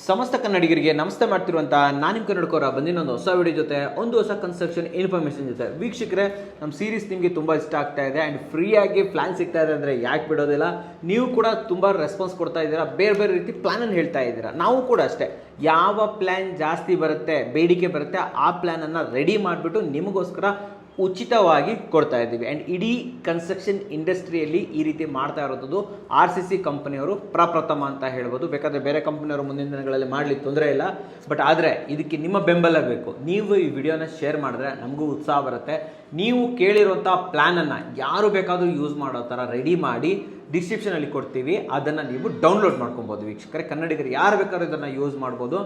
ಸಮಸ್ತ ಕನ್ನಡಿಗರಿಗೆ ನಮಸ್ತೆ ಮಾಡ್ತಿರುವಂಥ ನಾನು ನಿಮ್ಮ ಕನ್ನಡಕವರ ಬಂದಿನೊಂದು ಹೊಸ ವಿಡಿಯೋ ಜೊತೆ ಒಂದು ಹೊಸ ಕನ್ಸ್ಟ್ರಕ್ಷನ್ ಇನ್ಫಾರ್ಮೇಷನ್ ಜೊತೆ. ವೀಕ್ಷಕರೇ, ನಮ್ಮ ಸೀರೀಸ್ ನಿಮಗೆ ತುಂಬ ಇಷ್ಟ ಆಗ್ತಾ ಇದೆ ಆ್ಯಂಡ್ ಫ್ರೀಯಾಗಿ ಪ್ಲ್ಯಾನ್ ಸಿಗ್ತಾ ಇದೆ ಅಂದರೆ ಯಾಕೆ ಬಿಡೋದಿಲ್ಲ. ನೀವು ಕೂಡ ತುಂಬ ರೆಸ್ಪಾನ್ಸ್ ಕೊಡ್ತಾ ಇದ್ದೀರಾ, ಬೇರೆ ಬೇರೆ ರೀತಿ ಪ್ಲ್ಯಾನನ್ನು ಹೇಳ್ತಾ ಇದ್ದೀರಾ. ನಾವು ಕೂಡ ಅಷ್ಟೇ, ಯಾವ ಪ್ಲ್ಯಾನ್ ಜಾಸ್ತಿ ಬರುತ್ತೆ, ಬೇಡಿಕೆ ಬರುತ್ತೆ, ಆ ಪ್ಲ್ಯಾನನ್ನು ರೆಡಿ ಮಾಡಿಬಿಟ್ಟು ನಿಮಗೋಸ್ಕರ ಉಚಿತವಾಗಿ ಕೊಡ್ತಾ ಇದ್ದೀವಿ. ಆ್ಯಂಡ್ ಇಡೀ ಕನ್ಸ್ಟ್ರಕ್ಷನ್ ಇಂಡಸ್ಟ್ರಿಯಲ್ಲಿ ಈ ರೀತಿ ಮಾಡ್ತಾ ಇರೋದು RCC ಕಂಪನಿಯವರು ಪ್ರಪ್ರಥಮ ಅಂತ ಹೇಳ್ಬೋದು. ಬೇಕಾದರೆ ಬೇರೆ ಕಂಪನಿಯವರು ಮುಂದಿನ ದಿನಗಳಲ್ಲಿ ಮಾಡಲಿಕ್ಕೆ ತೊಂದರೆ ಇಲ್ಲ, ಬಟ್ ಆದರೆ ಇದಕ್ಕೆ ನಿಮ್ಮ ಬೆಂಬಲ ಬೇಕು. ನೀವು ಈ ವಿಡಿಯೋನ ಶೇರ್ ಮಾಡಿದ್ರೆ ನಮಗೂ ಉತ್ಸಾಹ ಬರುತ್ತೆ. ನೀವು ಕೇಳಿರುವಂಥ ಪ್ಲ್ಯಾನನ್ನು ಯಾರು ಬೇಕಾದರೂ ಯೂಸ್ ಮಾಡೋ ಥರ ರೆಡಿ ಮಾಡಿ ಡಿಸ್ಕ್ರಿಪ್ಷನಲ್ಲಿ ಕೊಡ್ತೀವಿ. ಅದನ್ನು ನೀವು ಡೌನ್ಲೋಡ್ ಮಾಡ್ಕೊಬೋದು. ವೀಕ್ಷಕರೇ, ಕನ್ನಡಿಗರು ಯಾರು ಬೇಕಾದ್ರೂ ಇದನ್ನು ಯೂಸ್ ಮಾಡ್ಬೋದು.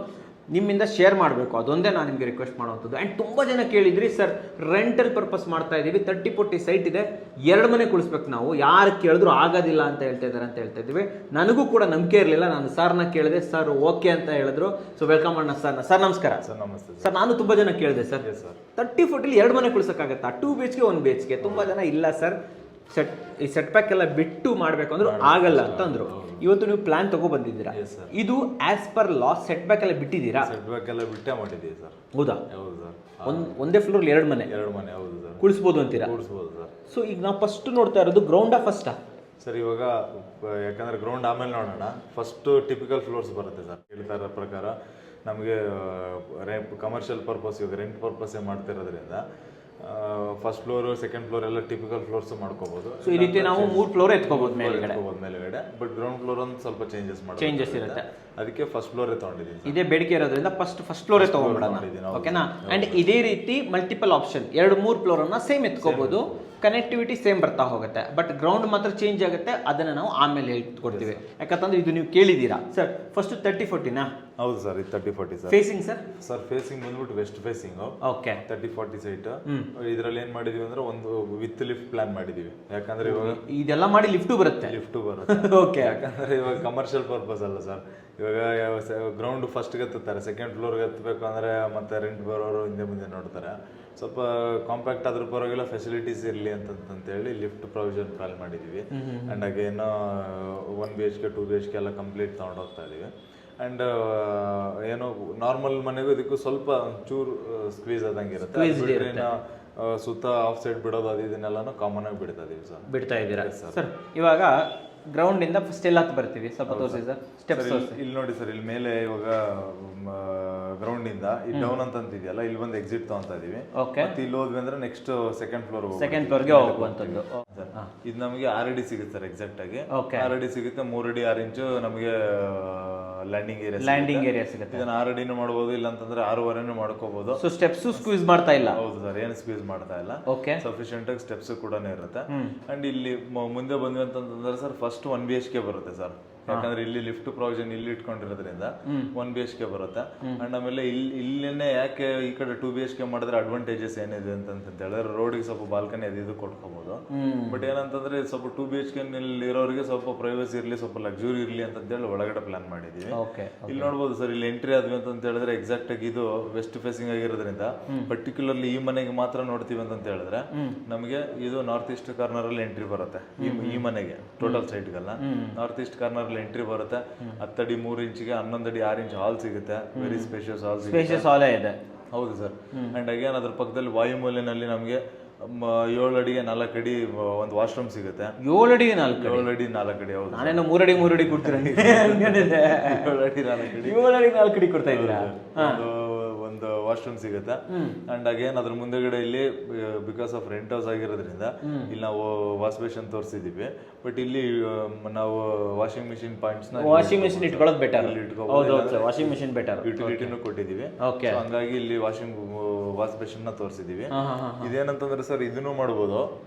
ನಿಮ್ಮಿಂದ ಶೇರ್ ಮಾಡಬೇಕು, ಅದೊಂದೇ ನಾನು ನಿಮಗೆ ರಿಕ್ವೆಸ್ಟ್ ಮಾಡುವಂಥದ್ದು. ಆ್ಯಂಡ್ ತುಂಬ ಜನ ಕೇಳಿದ್ರಿ, ಸರ್ ರೆಂಟಲ್ ಪರ್ಪಸ್ ಮಾಡ್ತಾ ಇದ್ದೀವಿ, 30-40 ಸೈಟ್ ಇದೆ, 2 ಮನೆ ಕುಳಿಸ್ಬೇಕು, ನಾವು ಯಾರು ಕೇಳಿದ್ರು ಆಗೋದಿಲ್ಲ ಅಂತ ಹೇಳ್ತಾ ಇದ್ದಾರೆ ಅಂತ ಹೇಳ್ತಾ ಇದ್ದೀವಿ. ನನಗೂ ಕೂಡ ನಂಬಿಕೆ ಇರಲಿಲ್ಲ. ನಾನು ಸರ್ನ ಕೇಳಿದೆ, ಸರ್ ಓಕೆ ಅಂತ ಹೇಳಿದ್ರು. ಸೊ ವೆಲ್ಕಮ್ ಮಾಡೋಣ ಸರ್ನ. ಸರ್ ನಮಸ್ಕಾರ. ಸರ್ ನಮಸ್ತೆ ಸರ್. ನಾನು ತುಂಬ ಜನ ಕೇಳಿದೆ, ಸರ್ 30-40 2 ಮನೆ ಕುಳಿಸೋಕ್ಕಾಗತ್ತಾ, 2 BHK 1 BHK? ತುಂಬ ಜನ ಇಲ್ಲ ಸರ್, ಈ ಸೆಟ್ ಪ್ಯಾಕ್ ಎಲ್ಲ ಬಿಟ್ಟು ಮಾಡಬೇಕು ಅಂದ್ರು ಆಗಲ್ಲ ಅಂತಂದ್ರು. ಇವತ್ತು ನೀವು ಪ್ಲಾನ್ ತಗೊಬಂದಿದ್ದೀರಾ, ಇದು as per law set back ಎಲ್ಲ ಬಿಟ್ಟಿದ್ದೀರಾ? ಸೆಟ್ ಬ್ಯಾಕ್ ಎಲ್ಲ ಬಿಟ್ಟೇ ಮಾಡಿದ್ದೀವಿ ಸರ್. ಹೌದಾ? ಹೌದು ಸರ್. ಒಂದೇ ಫ್ಲೋರ್ 2 ಮನೆ? 2 ಮನೆ, ಹೌದು ಸರ್. ಕುಳಿಸ್ಬೋದು ಅಂತೀರಾ? ಕೂಡಿಸ್ಬೋದು ಸರ್. ಸೊ ಈಗ ನಾವು ಫಸ್ಟ್ ನೋಡ್ತಾ ಇರೋದು ಗ್ರೌಂಡಾ ಫಸ್ಟಾ? ಸರ್ ಇವಾಗ ಯಾಕಂದ್ರೆ ಗ್ರೌಂಡ್ ಆಮೇಲೆ ನೋಡೋಣ. ಫಸ್ಟ್ ಟಿಪಿಕಲ್ ಫ್ಲೋರ್ಸ್ ಬರುತ್ತೆ ಸರ್. ಹೇಳ್ತಾ ಇರೋ ಪ್ರಕಾರ ನಮಗೆ ಕಮರ್ಷಿಯಲ್ ಪರ್ಪಸ್, ಇವಾಗ ರೆಂಟ್ ಪರ್ಪಸ್ಸೇ ಮಾಡ್ತಿರೋದ್ರಿಂದ ಫಸ್ಟ್ ಫ್ಲೋರು, ಸೆಕೆಂಡ್ ಫ್ಲೋರ್ ಎಲ್ಲ ಟಿಪಿಕಲ್ ಫ್ಲೋರ್ಸ್ ಮಾಡ್ಕೋಬಹುದು. ಸೊ ಈ ರೀತಿ ನಾವು 3 ಫ್ಲೋರ್ ಎತ್ಕೋಬಹುದು ಮೇಲ್ಗಡೆ. ಬಟ್ ಗ್ರೌಂಡ್ ಫ್ಲೋರ್ ಒಂದು ಸ್ವಲ್ಪ ಚೇಂಜಸ್ ಇರುತ್ತೆ, ಅದಕ್ಕೆ ಫಸ್ಟ್ ಫ್ಲೋರ್ ತಗೊಂಡಿದ್ದೀನಿ. ಇದೇ ಬೇಡಿಕೆ ಇರೋದ್ರಿಂದ ಫಸ್ಟ್ ಫ್ಲೋರ್ ತಗೊಂಡ್ಬಿಡೋಣ, ಓಕೆನಾ? ಅಂಡ್ ಇದೇ ರೀತಿ ಮಲ್ಟಿಪಲ್ ಆಪ್ಷನ್ 2-3 ಫ್ಲೋರ್ ಅನ್ನ ಸೇಮ್ ಎತ್ಕೋಬಹುದು. ಕನೆಕ್ಟಿವಿಟಿ ಸೇಮ್ ಬರ್ತಾ ಹೋಗುತ್ತೆ, ಬಟ್ ಗ್ರೌಂಡ್ ಮಾತ್ರ ಚೇಂಜ್ ಆಗುತ್ತೆ. ಅದನ್ನ ನಾವು ಆಮೇಲೆ ಹೇಳ್ಕೊಡ್ತೀವಿ, ಯಾಕಂತಂದ್ರೆ ಇದು ನೀವು ಕೇಳಿದ್ದೀರಾ. ಸರ್ ಫಸ್ಟ್ 30-40ನಾ? ಹೌದು ಸರ್, ಇದು 30-40 sir. Facing sir? Sir facing ಬಂದ್ಬಿಟ್ಟು ವೆಸ್ಟ್ ಫೇಸಿಂಗ್. ಓಕೆ. 30-40 ಸೈಟ್. ಇದ್ರಲ್ಲಿ ಏನ್ ಮಾಡಿದೀವಿ ಅಂದ್ರೆ ಒಂದು ವಿತ್ ಲಿಫ್ಟ್ ಪ್ಲಾನ್ ಮಾಡಿದೀವಿ. ಯಾಕಂದ್ರೆ ಇವಾಗ ಇದೆಲ್ಲ ಮಾಡಿ ಲಿಫ್ಟ್ ಬರುತ್ತೆ. ಓಕೆ. ಯಾಕಂದ್ರೆ ಇವಾಗ ಕಮರ್ಷಿಯಲ್ ಪರ್ಪಸ್ ಅಲ್ಲ ಸರ್. ಇವಾಗ ಗ್ರೌಂಡ್ ಫಸ್ಟ್ಗೆ ಎತ್ತುತ್ತಾರೆ, ಸೆಕೆಂಡ್ ಫ್ಲೋರ್ಗೆ ಎತ್ತಬೇಕು ಅಂದ್ರೆ ಮತ್ತೆ ರೆಂಟ್ ಬರೋರು ಹಿಂದೆ ಮುಂದೆ ನೋಡ್ತಾರೆ. ಸ್ವಲ್ಪ ಕಾಂಪ್ಯಾಕ್ಟ್ ಆದ್ರೂ ಪರವಾಗಿಲ್ಲ, ಫೆಸಿಲಿಟೀಸ್ ಇರಲಿ ಅಂತಂತೇಳಿ ಲಿಫ್ಟ್ ಪ್ರೊವಿಷನ್ ಪ್ಲಾನ್ ಮಾಡಿದೀವಿ. ಅಂಡ್ ಅಗೇನು 1 BHK 2 BHK ಎಲ್ಲ ಕಂಪ್ಲೀಟ್ ತಗೊಂಡು ಹೋಗ್ತಾ ಇದೀವಿ. ಆ್ಯಂಡ್ ಏನೋ ನಾರ್ಮಲ್ ಮನೆಗೂ ಇದಕ್ಕೂ ಸ್ವಲ್ಪ ಚೂರು ಸ್ಕ್ವೀಸ್ ಆದಂಗೆ ಇರುತ್ತೆ. ಸುತ್ತ ಆಫ್ ಸೈಡ್ ಬಿಡೋದು ಅದು ಇದನ್ನೆಲ್ಲಾನು ಕಾಮನ್ ಆಗಿ ಬಿಡ್ತಾ ಇದೀವಿ ಸರ್. ಬಿಡ್ತಾ ಇದ್ದೀರಾ ಸರ್? ಇವಾಗ ಗ್ರೌಂಡ್ ಇಂದ ಫಸ್ಟ್ ಎಲ್ಲ ಬರ್ತೀವಿ, ಸ್ವಲ್ಪ ತೋರಿಸಿ ಸರ್ ಸ್ಟೆಪ್ಸ್. ಇಲ್ಲಿ ನೋಡಿ ಸರ್, ಇಲ್ಲಿ ಮೇಲೆ ಇವಾಗ ಗ್ರೌಂಡ್ ಇಂದ ಇಲ್ಲಿ ಡೌನ್ ಅಂತ ಇದೆಯಲ್ಲ, ಇಲ್ಲಿ ಒಂದು ಎಕ್ಸಿಟ್ ತಗೊಂತ ಇದೀವಿ. ಮತ್ತೆ ಇಲ್ಲಿ ಹೋದ್ವಿ ಅಂದ್ರೆ ನೆಕ್ಸ್ಟ್ ಸೆಕೆಂಡ್ ಫ್ಲೋರ್ಗೆ ಹೋಗುವಂತದ್ದು. ಇದು ನಮಗೆ 6 ಅಡಿ ಸಿಗುತ್ತೆ ಸರ್ ಎಕ್ಸಾಕ್ಟ್ ಆಗಿ. 6 ಅಡಿ ಸಿಗುತ್ತೆ, 3 ಅಡಿ 6 ಇಂಚು ನಮಗೆ ಲ್ಯಾಂಡಿಂಗ್ ಏರಿಯಾ ಸಿಗುತ್ತೆ. ಇದನ್ನ 6 ಅಡಿನೂ ಮಾಡ್ಬೋದು, ಇಲ್ಲ ಅಂತಂದ್ರೆ 6.25 ಮಾಡ್ಕೋಬಹುದು. ಸೊ ಸ್ಟೆಪ್ಸ್ ಸ್ಕ್ವೀಸ್ ಮಾಡ್ತಾ ಇಲ್ಲ? ಹೌದು ಸರ್, ಏನು ಸ್ಕ್ವೀಸ್ ಮಾಡ್ತಾ ಇಲ್ಲ. ಸಫಿಶಿಯಂಟ್ ಆಗಿ ಸ್ಟೆಪ್ಸ್ ಕೂಡ ಇರುತ್ತೆ. ಅಂಡ್ ಇಲ್ಲಿ ಮುಂದೆ ಬಂದ್ವಿ ಅಂತಂದ್ರೆ ಸರ್ ಫಸ್ಟ್ 1 BHK ಬರುತ್ತೆ ಸರ್. ಯಾಕಂದ್ರೆ ಇಲ್ಲಿ ಲಿಫ್ಟ್ ಪ್ರೊವಿಷನ್ ಇಲ್ಲಿ ಇಟ್ಕೊಂಡಿರೋದ್ರಿಂದ 1 BHK ಬರುತ್ತೆ. ಅಂಡ್ ಆಮೇಲೆ ಇಲ್ಲೇನೆ ಯಾಕೆ ಈ ಕಡೆ 2 BHK ಮಾಡಿದ್ರೆ ಅಡ್ವಾಂಟೇಜಸ್ ಏನಿದೆ ಅಂತ ಹೇಳಿದ್ರೆ ರೋಡಿಗೆ ಸ್ವಲ್ಪ ಬಾಲ್ಕನಿ ಅದು ಕೊಟ್ಕೋಬಹುದು. ಬಟ್ ಏನಂತಂದ್ರೆ ಸ್ವಲ್ಪ 2 BHK ಇರೋರಿಗೆ ಸ್ವಲ್ಪ ಪ್ರೈವಸಿ ಇರಲಿ, ಸ್ವಲ್ಪ ಲಕ್ಸುರಿ ಇರಲಿ ಅಂತೇಳಿ ಒಳಗಡೆ ಪ್ಲಾನ್ ಮಾಡಿದೀವಿ. ಇಲ್ಲಿ ನೋಡ್ಬೋದು ಸರ್, ಇಲ್ಲಿ ಎಂಟ್ರಿ ಆದ್ವಿ ಅಂತ ಹೇಳಿದ್ರೆ ಎಕ್ಸಾಕ್ಟ್ ಆಗಿ ಇದು ವೆಸ್ಟ್ ಫೇಸಿಂಗ್ ಆಗಿರೋದ್ರಿಂದ ಪರ್ಟಿಕ್ಯುಲರ್ಲಿ ಈ ಮನೆಗೆ ಮಾತ್ರ ನೋಡ್ತೀವಿ ಅಂತ ಹೇಳಿದ್ರೆ ನಮಗೆ ಇದು ನಾರ್ತ್ ಈಸ್ಟ್ ಕಾರ್ನರ್ ಅಲ್ಲಿ ಎಂಟ್ರಿ ಬರುತ್ತೆ. ಈ ಮನೆಗೆ ಟೋಟಲ್ ಸೈಟ್ಗೆಲ್ಲ ನಾರ್ತ್ ಈಸ್ಟ್ ಕಾರ್ನರ್ ಎಂಟ್ರಿ ಬರುತ್ತೆ. 10 ಅಡಿ 3 ಇಂಚಿಗೆ 11 ಅಡಿ 6 ಇಂಚ್ ಹಾಲ್ ಸಿಗುತ್ತೆ. ವೆರಿ ಸ್ಪೇಷಿಯಸ್ ಹಾಲ್ ಇದೆ. ಹೌದು ಸರ್. ಅಂಡ್ ಅಗೇನ್ ಅದ್ರ ಪಕ್ಕದಲ್ಲಿ ವಾಯುಮೂಲೆನಲ್ಲಿ ನಮಗೆ 7 ಅಡಿಗೆ 4 ಅಡಿ ಒಂದು ವಾಶ್ರೂಮ್ ಸಿಗುತ್ತೆ. 7 ಅಡಿಗೆ 4 ಅಡಿ. ಹೌದು, ನಾನೇನು 3 ಅಡಿ 3 ಅಡಿ ಕೊಡ್ತೀರಾ? 7 ಅಡಿ 4 ಅಡಿ ಕೊಡ್ತಾ ಇದ್ದೀರಾ? ಒಂದು ವಾಶ್ರೂಮ್ ಸಿಗುತ್ತೆ. ಅಂಡ್ ಅಗೇನ್ ಅದ್ರ ಮುಂದೆಗಡೆ ಇಲ್ಲಿ ಬಿಕಾಸ್ ಆಫ್ ರೆಂಟ್ ಹೌಸ್ ಆಗಿರೋದ್ರಿಂದ ಇಲ್ಲಿ ನಾವು ವಾಶ್ ಬೇಷನ್ ತೋರಿಸಿದೀವಿ. ಬಟ್ ಇಲ್ಲಿ ನಾವು ವಾಷಿಂಗ್ ಮಿಷಿನ್ ಪಾಯಿಂಟ್ಸ್ ಇಟ್ಕೊಳ್ಳೋದು ಬೆಟರ್. ವಾಷಿಂಗ್ ಮಿಷಿನ್ ಬೆಟರ್, ಯುಟಿಲಿಟಿನೂ ಕೊಟ್ಟಿದೀವಿ. ಹಂಗಾಗಿ ಇಲ್ಲಿ ವಾಶ್ ಬೇಷನ್ ನ ತೋರಿಸಿದೀವಿ. ಇದೇನಂತಂದ್ರೆ ಸರ್, ಇದನ್ನು ಮಾಡ್ಬೋದು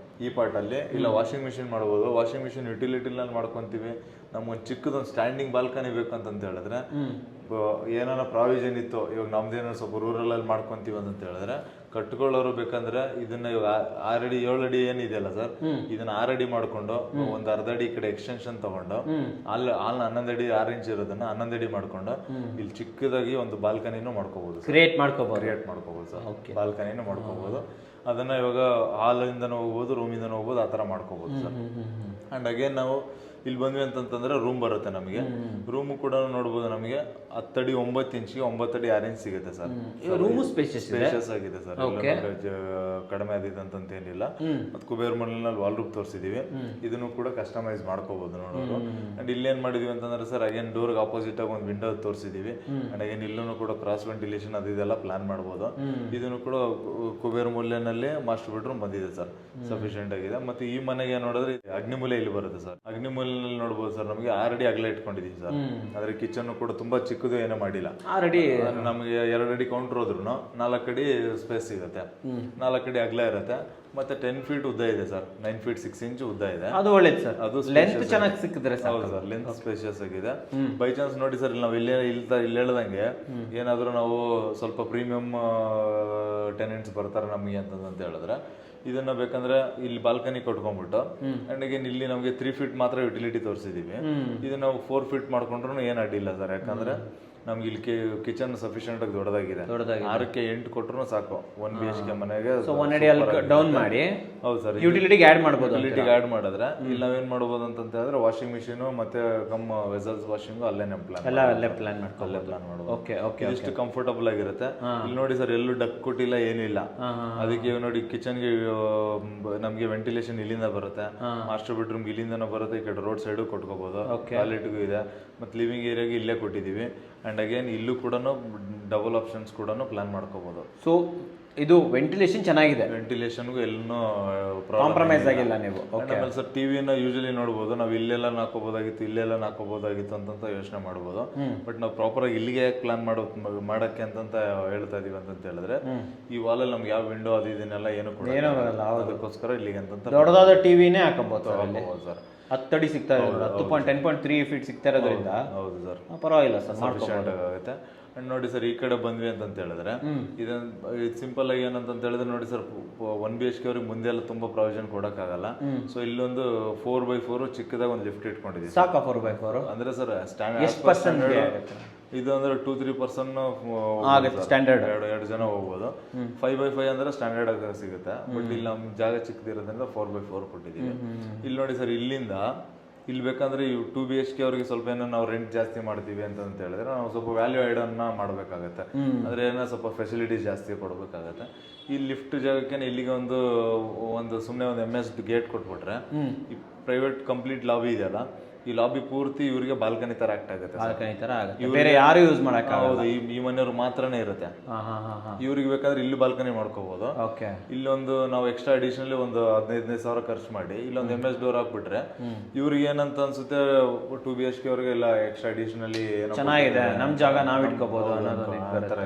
ಈ ಪಾರ್ಟ್ ಅಲ್ಲಿ, ಇಲ್ಲ ವಾಷಿಂಗ್ ಮಿಷಿನ್ ಮಾಡ್ಬೋದು. ವಾಷಿಂಗ್ ಮಿಷಿನ್ ಯುಟಿಲಿಟಿನಲ್ಲಿ ಮಾಡ್ಕೊಂತೀವಿ. ನಮ್ಗೊಂದು ಚಿಕ್ಕದೊಂದು ಸ್ಟ್ಯಾಂಡಿಂಗ್ ಬಾಲ್ಕನಿ ಬೇಕಂತ ಹೇಳಿದ್ರೆ, ಏನಾರ ಪ್ರಾವಿಷನ್ ಇತ್ತು, ಇವಾಗ ನಮ್ದೇನೋ ಸ್ವಲ್ಪ ರೂರಲ್ ಅಲ್ಲಿ ಮಾಡ್ಕೊಂತೀವಿ ಅಂತ ಹೇಳಿದ್ರೆ ಕಟ್ಕೊಳ್ಳೋರು ಬೇಕಂದ್ರೆ ಇದನ್ನ ಇವಾಗ 6 ಅಡಿ 7 ಅಡಿ ಏನಿದೆಯಲ್ಲ ಸರ್, ಇದನ್ನ 6 ಅಡಿ ಮಾಡ್ಕೊಂಡು ಒಂದು ಅರ್ಧ ಅಡಿ ಈ ಕಡೆ ಎಕ್ಸ್ಟೆನ್ಷನ್ ತಗೊಂಡು ಅಲ್ಲಿ 11 ಅಡಿ 6 ಇಂಚ್ ಇರೋದನ್ನ 11 ಅಡಿ ಮಾಡ್ಕೊಂಡು ಇಲ್ಲಿ ಚಿಕ್ಕದಾಗಿ ಒಂದು ಬಾಲ್ಕನಿನೂ ಮಾಡ್ಕೋಬಹುದು, ಕ್ರಿಯೇಟ್ ಮಾಡ್ಕೋಬಹುದು ಸರ್. ಬಾಲ್ಕನಿನೂ ಮಾಡ್ಕೋಬಹುದು. ಅದನ್ನ ಇವಾಗ ಹಾಲಿಂದನೂ ಹೋಗ್ಬೋದು, ರೂಮಿಂದನೂ ಹೋಗ್ಬೋದು, ಆ ಥರ ಮಾಡ್ಕೋಬಹುದು ಸರ್. ಅಂಡ್ ಅಗೇನ್ ನಾವು ಇಲ್ಲಿ ಬಂದ್ವಿ ಅಂತಂತಂದ್ರೆ ರೂಮ್ ಬರುತ್ತೆ ನಮಗೆ. ರೂಮ್ ಕೂಡ ನೋಡ್ಬೋದು ನಮಗೆ 10 ಅಡಿ 9 ಇಂಚಿಗೆ 9 ಅಡಿ 6 ಇಂಚ್ ಸಿಗುತ್ತೆ ಸರ್. ರೂಮು ಸ್ಪೇಷಿಯಸ್ ಆಗಿದೆ ಸರ್, ಕಡಿಮೆ ಆದಿದೆ ಅಂತ ಏನಿಲ್ಲ. ಮತ್ತು ಕುಬೇರ್ ಮನೆಯಲ್ಲಿ ವಾಲ್ ರೂಪ್ ತೋರಿಸಿದೀವಿ, ಇದನ್ನು ಕೂಡ ಕಸ್ಟಮೈಸ್ ಮಾಡ್ಕೋಬಹುದು ನೋಡೋರು. ಅಂಡ್ ಇಲ್ಲಿ ಏನ್ ಮಾಡಿದೀವಿ ಅಂತಂದ್ರೆ ಸರ್ ಅಗೇನ್ ಡೋರ್ ಆಪೋಸಿಟ್ ಆಗಿ ಒಂದು ವಿಂಡೋ ತೋರಿಸಿದೀವಿ. ಅಂಡ್ ಅಗೇನ್ ಇಲ್ಲೂ ಕೂಡ ಕ್ರಾಸ್ ವೆಂಟಿಲೇಷನ್ ಅದೆಲ್ಲ ಪ್ಲಾನ್ ಮಾಡಬಹುದು. ಇದನ್ನು ಕೂಡ ಕುಬೇರ್ ಮೂಲೆಯಲ್ಲಿ ಮಾಸ್ಟರ್ ಬೆಡ್ರೂಮ್ ಬಂದಿದೆ ಸರ್, ಸಫಿಶಿಯಂಟ್ ಆಗಿದೆ. ಮತ್ತೆ ಈ ಮನೆಗೆ ನೋಡಿದ್ರೆ ಅಗ್ನಿಮೂಲೆ ಇಲ್ಲಿ ಬರುತ್ತೆ ಸರ್. ಅಗ್ನಿಮೂಲೆಯಲ್ಲಿ ನೋಡಬಹುದು ಸರ್, ನಮಗೆ 6 ಅಡಿ ಅಗಲ ಇಟ್ಕೊಂಡಿದೀವಿ ಸರ್. ಆದ್ರೆ ಕಿಚನ್ ಕೂಡ ತುಂಬಾ ಚಿಕ್ಕದು ಏನೋ ಮಾಡಿಲ್ಲ. 6 ಅಡಿ ನಮಗೆ 2 ಅಡಿ ಕೌಂಟರ್ ಹೋದ್ರು 4 ಅಡಿ ಸ್ಪೇಸ್ ಸಿಗುತ್ತೆ, 4 ಅಡಿ ಅಗಲ ಇರುತ್ತೆ. ಮತ್ತೆ 10 ಫೀಟ್ ಉದ್ದ ಇದೆ ಸರ್, 9 ಫೀಟ್ 6 ಇಂಚ್ ಉದ್ದ ಇದೆ. ಅದು ಒಳ್ಳೇದು ಸರ್, ಅದು ಲೆಂತ್ ಚೆನ್ನಾಗಿ ಸಿಕ್ಕಿದ್ರೆ ಹೌದು ಸರ್, ಲೆಂತ್ ಸ್ಪೇಷಿಯಸ್ ಆಗಿದೆ. ಬೈ ಚಾನ್ಸ್ ನೋಡಿ ಸರ್, ನಾವು ಇಲ್ಲಿ ಹೇಳ್ದಂಗೆ ಏನಾದರೂ ನಾವು ಸ್ವಲ್ಪ ಪ್ರೀಮಿಯಂ ಟೆನೆಂಟ್ಸ್ ಬರ್ತಾರೆ ನಮಗೆ ಅಂತ ಹೇಳಿದ್ರೆ ಇದನ್ನ ಬೇಕಂದ್ರೆ ಇಲ್ಲಿ ಬಾಲ್ಕನಿ ಕೊಟ್ಕೊಂಡ್ಬಿಟ್ಟು ಅಂಡ್ ಅಗೇನ್ ಇಲ್ಲಿ ನಮಗೆ 3 ಫೀಟ್ ಮಾತ್ರ ಯುಟಿಲಿಟಿ ತೋರಿಸಿದೀವಿ. ಇದನ್ನ ನಾವು 4 ಫೀಟ್ ಮಾಡ್ಕೊಂಡ್ರು ಏನ್ ಅಡ್ಡಿಲ್ಲ ಸರ್, ಯಾಕಂದ್ರೆ ನಮ್ಗೆ ಇಲ್ಲಿ ಕಿಚನ್ ಸಫಿಶಿಯಂಟ್ ಆಗಿ ದೊಡ್ಡದಾಗಿದೆ. 6ಕ್ಕೆ 8 ಕೊಟ್ಟರು ಸಾಕು 1 BHK ಮನೆಗೆ. ಡೌನ್ ಮಾಡಿ ಹೌದು ಸರ್, ಯುಟಿಲಿಟಿಗೆ ಆಡ್ ಮಾಡಬಹುದು. ಯುಟಿಲಿಟಿಗೆ ಆಡ್ ಮಾಡಿದ್ರೆ ಇಲ್ಲಿ ನಾವೇನ್ ಮಾಡಬಹುದು ಅಂತ ಹೇಳಿದ್ರೆ ವಾಷಿಂಗ್ ಮಿಷಿನ್ ಮತ್ತೆ ವೆಸಲ್ಸ್ ವಾಷಿಂಗ್ ಅಲ್ಲೇ ಪ್ಲಾನ್ ಮಾಡಬಹುದು. ಓಕೆ ಓಕೆ, ಎಷ್ಟು ಕಂಫರ್ಟಬಲ್ ಆಗಿರುತ್ತೆ. ಇಲ್ಲಿ ನೋಡಿ ಸರ್, ಎಲ್ಲೂ ಡಕ್ ಕೊಟ್ಟಿಲ್ಲ, ಏನಿಲ್ಲ. ಅದಕ್ಕೆ ನೋಡಿ ಕಿಚನ್ಗೆ ನಮ್ಗೆ ವೆಂಟಿಲೇಷನ್ ಇಲ್ಲಿಂದ ಬರುತ್ತೆ, ಮಾಸ್ಟರ್ ಬೆಡ್ರೂಮ್ ಇಲ್ಲಿಂದನೂ ಬರುತ್ತೆ, ಈ ಕಡೆ ರೋಡ್ ಸೈಡ್ ಕೊಟ್ಕೋಬಹುದು, ಟಾಯ್ಲೆಟ್ಗೂ ಇದೆ. ಮತ್ತೆ ಲಿವಿಂಗ್ ಏರಿಯಾಗೆ ಇಲ್ಲೇ ಕೊಟ್ಟಿದೀವಿ. ಅಂಡ್ ಅಗೇನ್ ಇಲ್ಲೂ ಕೂಡ ಡಬಲ್ ಆಪ್ಷನ್ಸ್ ಕೂಡ ಪ್ಲಾನ್ ಮಾಡ್ಕೋಬಹುದು. ಸೊ ಇದು ವೆಂಟಿಲೇಷನ್ ಚೆನ್ನಾಗಿದೆ, ವೆಂಟಿಲೇಷನ್ಗೂ ಎಲ್ಲೂ ಕಾಂಪ್ರಮೈಸ್ ಆಗಿಲ್ಲ ನೀವು. ಆಮೇಲೆ ಸರ್ ಟಿವಿನ ಯೂಶಲಿ ನೋಡ್ಬೋದು, ನಾವು ಇಲ್ಲೆಲ್ಲ ಹಾಕೋಬಹುದಾಗಿತ್ತು, ಇಲ್ಲೆಲ್ಲ ಹಾಕೋಬಹುದಾಗಿತ್ತು ಅಂತ ಯೋಚನೆ ಮಾಡ್ಬೋದು. ಬಟ್ ನಾವು ಪ್ರಾಪರ್ ಆಗಿ ಇಲ್ಲಿಗೆ ಪ್ಲಾನ್ ಮಾಡಕ್ಕೆ ಅಂತ ಹೇಳ್ತಾ ಇದೀವಿ ಅಂತ ಹೇಳಿದ್ರೆ ಈ ವಾಲಲ್ಲಿ ನಮ್ಗೆ ಯಾವ ವಿಂಡೋ ಅದು ಇದನ್ನೆಲ್ಲ ಏನು ಕೂಡ ಅದಕ್ಕೋಸ್ಕರ ಇಲ್ಲಿಗೆ ಅಂತ ದೊಡ್ಡದಾದ ಟಿವಿನೇ ಹಾಕಬಹುದು ಸರ್. 10 ಅಡಿ ಸಿಗ್ತಾ ಇರೋದು, 10.3 ಫೀಟ್ ಸಿಗ್ತಾ ಇರೋದ್ರಿಂದ ಹೌದು ಸರ್, ಪರವಾಗಿಲ್ಲ ಸರ್, ಆಗುತ್ತೆ. ಅಂಡ್ ನೋಡಿ ಸರ್, ಈ ಕಡೆ ಬಂದ್ವಿ ಅಂತ ಹೇಳಿದ್ರೆ ಇದು ಸಿಂಪಲ್ ಆಗಿ ಏನಂತ ಹೇಳಿದ್ರೆ ನೋಡಿ ಸರ್, 1 BHK ಅವ್ರಿಗೆ ಮುಂದೆ ಎಲ್ಲ ತುಂಬಾ ಪ್ರಾವಿಷನ್ ಕೊಡಕ್ಕಾಗಲ್ಲ. ಸೊ ಇಲ್ಲೊಂದು 4x4 ಚಿಕ್ಕದಾಗಿ ಒಂದು ಲಿಫ್ಟ್ ಇಟ್ಕೊಂಡಿದ್ದೀವಿ. ಸಾಕಾ 4x4 ಅಂದ್ರೆ ಸರ್ ಸ್ಟ್ಯಾಂಡರ್ಡ್ ಇದು ಅಂದ್ರೆ 2-3 ಪರ್ಸನ್ ಸ್ಟ್ಯಾಂಡರ್ಡ್ 2 ಜನ ಹೋಗ್ಬೋದು. 5x5 ಅಂದ್ರೆ ಸ್ಟ್ಯಾಂಡರ್ಡ್ ಆಗಿ ಸಿಗುತ್ತೆ. ಬಟ್ ಇಲ್ಲಿ ನಮ್ ಜಾಗ ಚಿಕ್ಕದಿರೋದ್ರಿಂದ 4x4 ಕೊಟ್ಟಿದ್ದೀವಿ. ಇಲ್ಲಿ ನೋಡಿ ಸರ್, ಇಲ್ಲಿಂದ ಇಲ್ಲಿ ಬೇಕಂದ್ರೆ 2 BHK ಅವ್ರಿಗೆ ಸ್ವಲ್ಪ ಏನೋ ನಾವು ರೆಂಟ್ ಜಾಸ್ತಿ ಮಾಡ್ತೀವಿ ಅಂತ ಹೇಳಿದ್ರೆ ನಾವು ಸ್ವಲ್ಪ ವ್ಯಾಲ್ಯೂ ಆ್ಯಡ್ ಅನ್ನ ಮಾಡಬೇಕಾಗತ್ತೆ. ಅಂದ್ರೆ ಏನೋ ಸ್ವಲ್ಪ ಫೆಸಿಲಿಟೀಸ್ ಜಾಸ್ತಿ ಕೊಡಬೇಕಾಗತ್ತೆ. ಈ ಲಿಫ್ಟ್ ಜಾಗಕ್ಕೆ ಇಲ್ಲಿಗೆ ಒಂದು ಸುಮ್ಮನೆ ಒಂದು MS ಗೇಟ್ ಕೊಟ್ಬಿಟ್ರೆ ಈ ಪ್ರೈವೇಟ್ ಕಂಪ್ಲೀಟ್ ಲಾಬಿ ಇದೆಯಲ್ಲ, ಈ ಲಾಬಿ ಪೂರ್ತಿ ಇವರಿಗೆ ಬಾಲ್ಕನಿ ತರ ಆಕ್ಟ್ ಆಗುತ್ತೆ. ಬೇರೆ ಯಾರು ಯೂಸ್ ಮಾಡಕ್ ಹೌದು, ಈ ಮನೆಯವ್ರು ಮಾತ್ರನೇ ಇರುತ್ತೆ. ಇವ್ರಿಗೆ ಬೇಕಾದ್ರೆ ಇಲ್ಲಿ ಬಾಲ್ಕನಿ ಮಾಡ್ಕೋಬಹುದು. ಇಲ್ಲೊಂದು ನಾವು ಎಕ್ಸ್ಟ್ರಾ ಅಡಿಷನಲಿ ಒಂದು 15,000 ಖರ್ಚು ಮಾಡಿ ಇಲ್ಲೊಂದು MS ಡೋರ್ ಹಾಕ್ಬಿಟ್ರೆ ಇವ್ರಿಗೆ ಏನಂತ ಅನ್ಸುತ್ತೆ, 2 BHK ಅವ್ರಿಗೆ ಎಲ್ಲ ಎಕ್ಸ್ಟ್ರಾ ಅಡಿಷನಲಿ ಚೆನ್ನಾಗಿದೆ, ನಮ್ ಜಾಗ ನಾವ್ ಇಟ್ಕೋಬಹುದು ಅನ್ನೋದು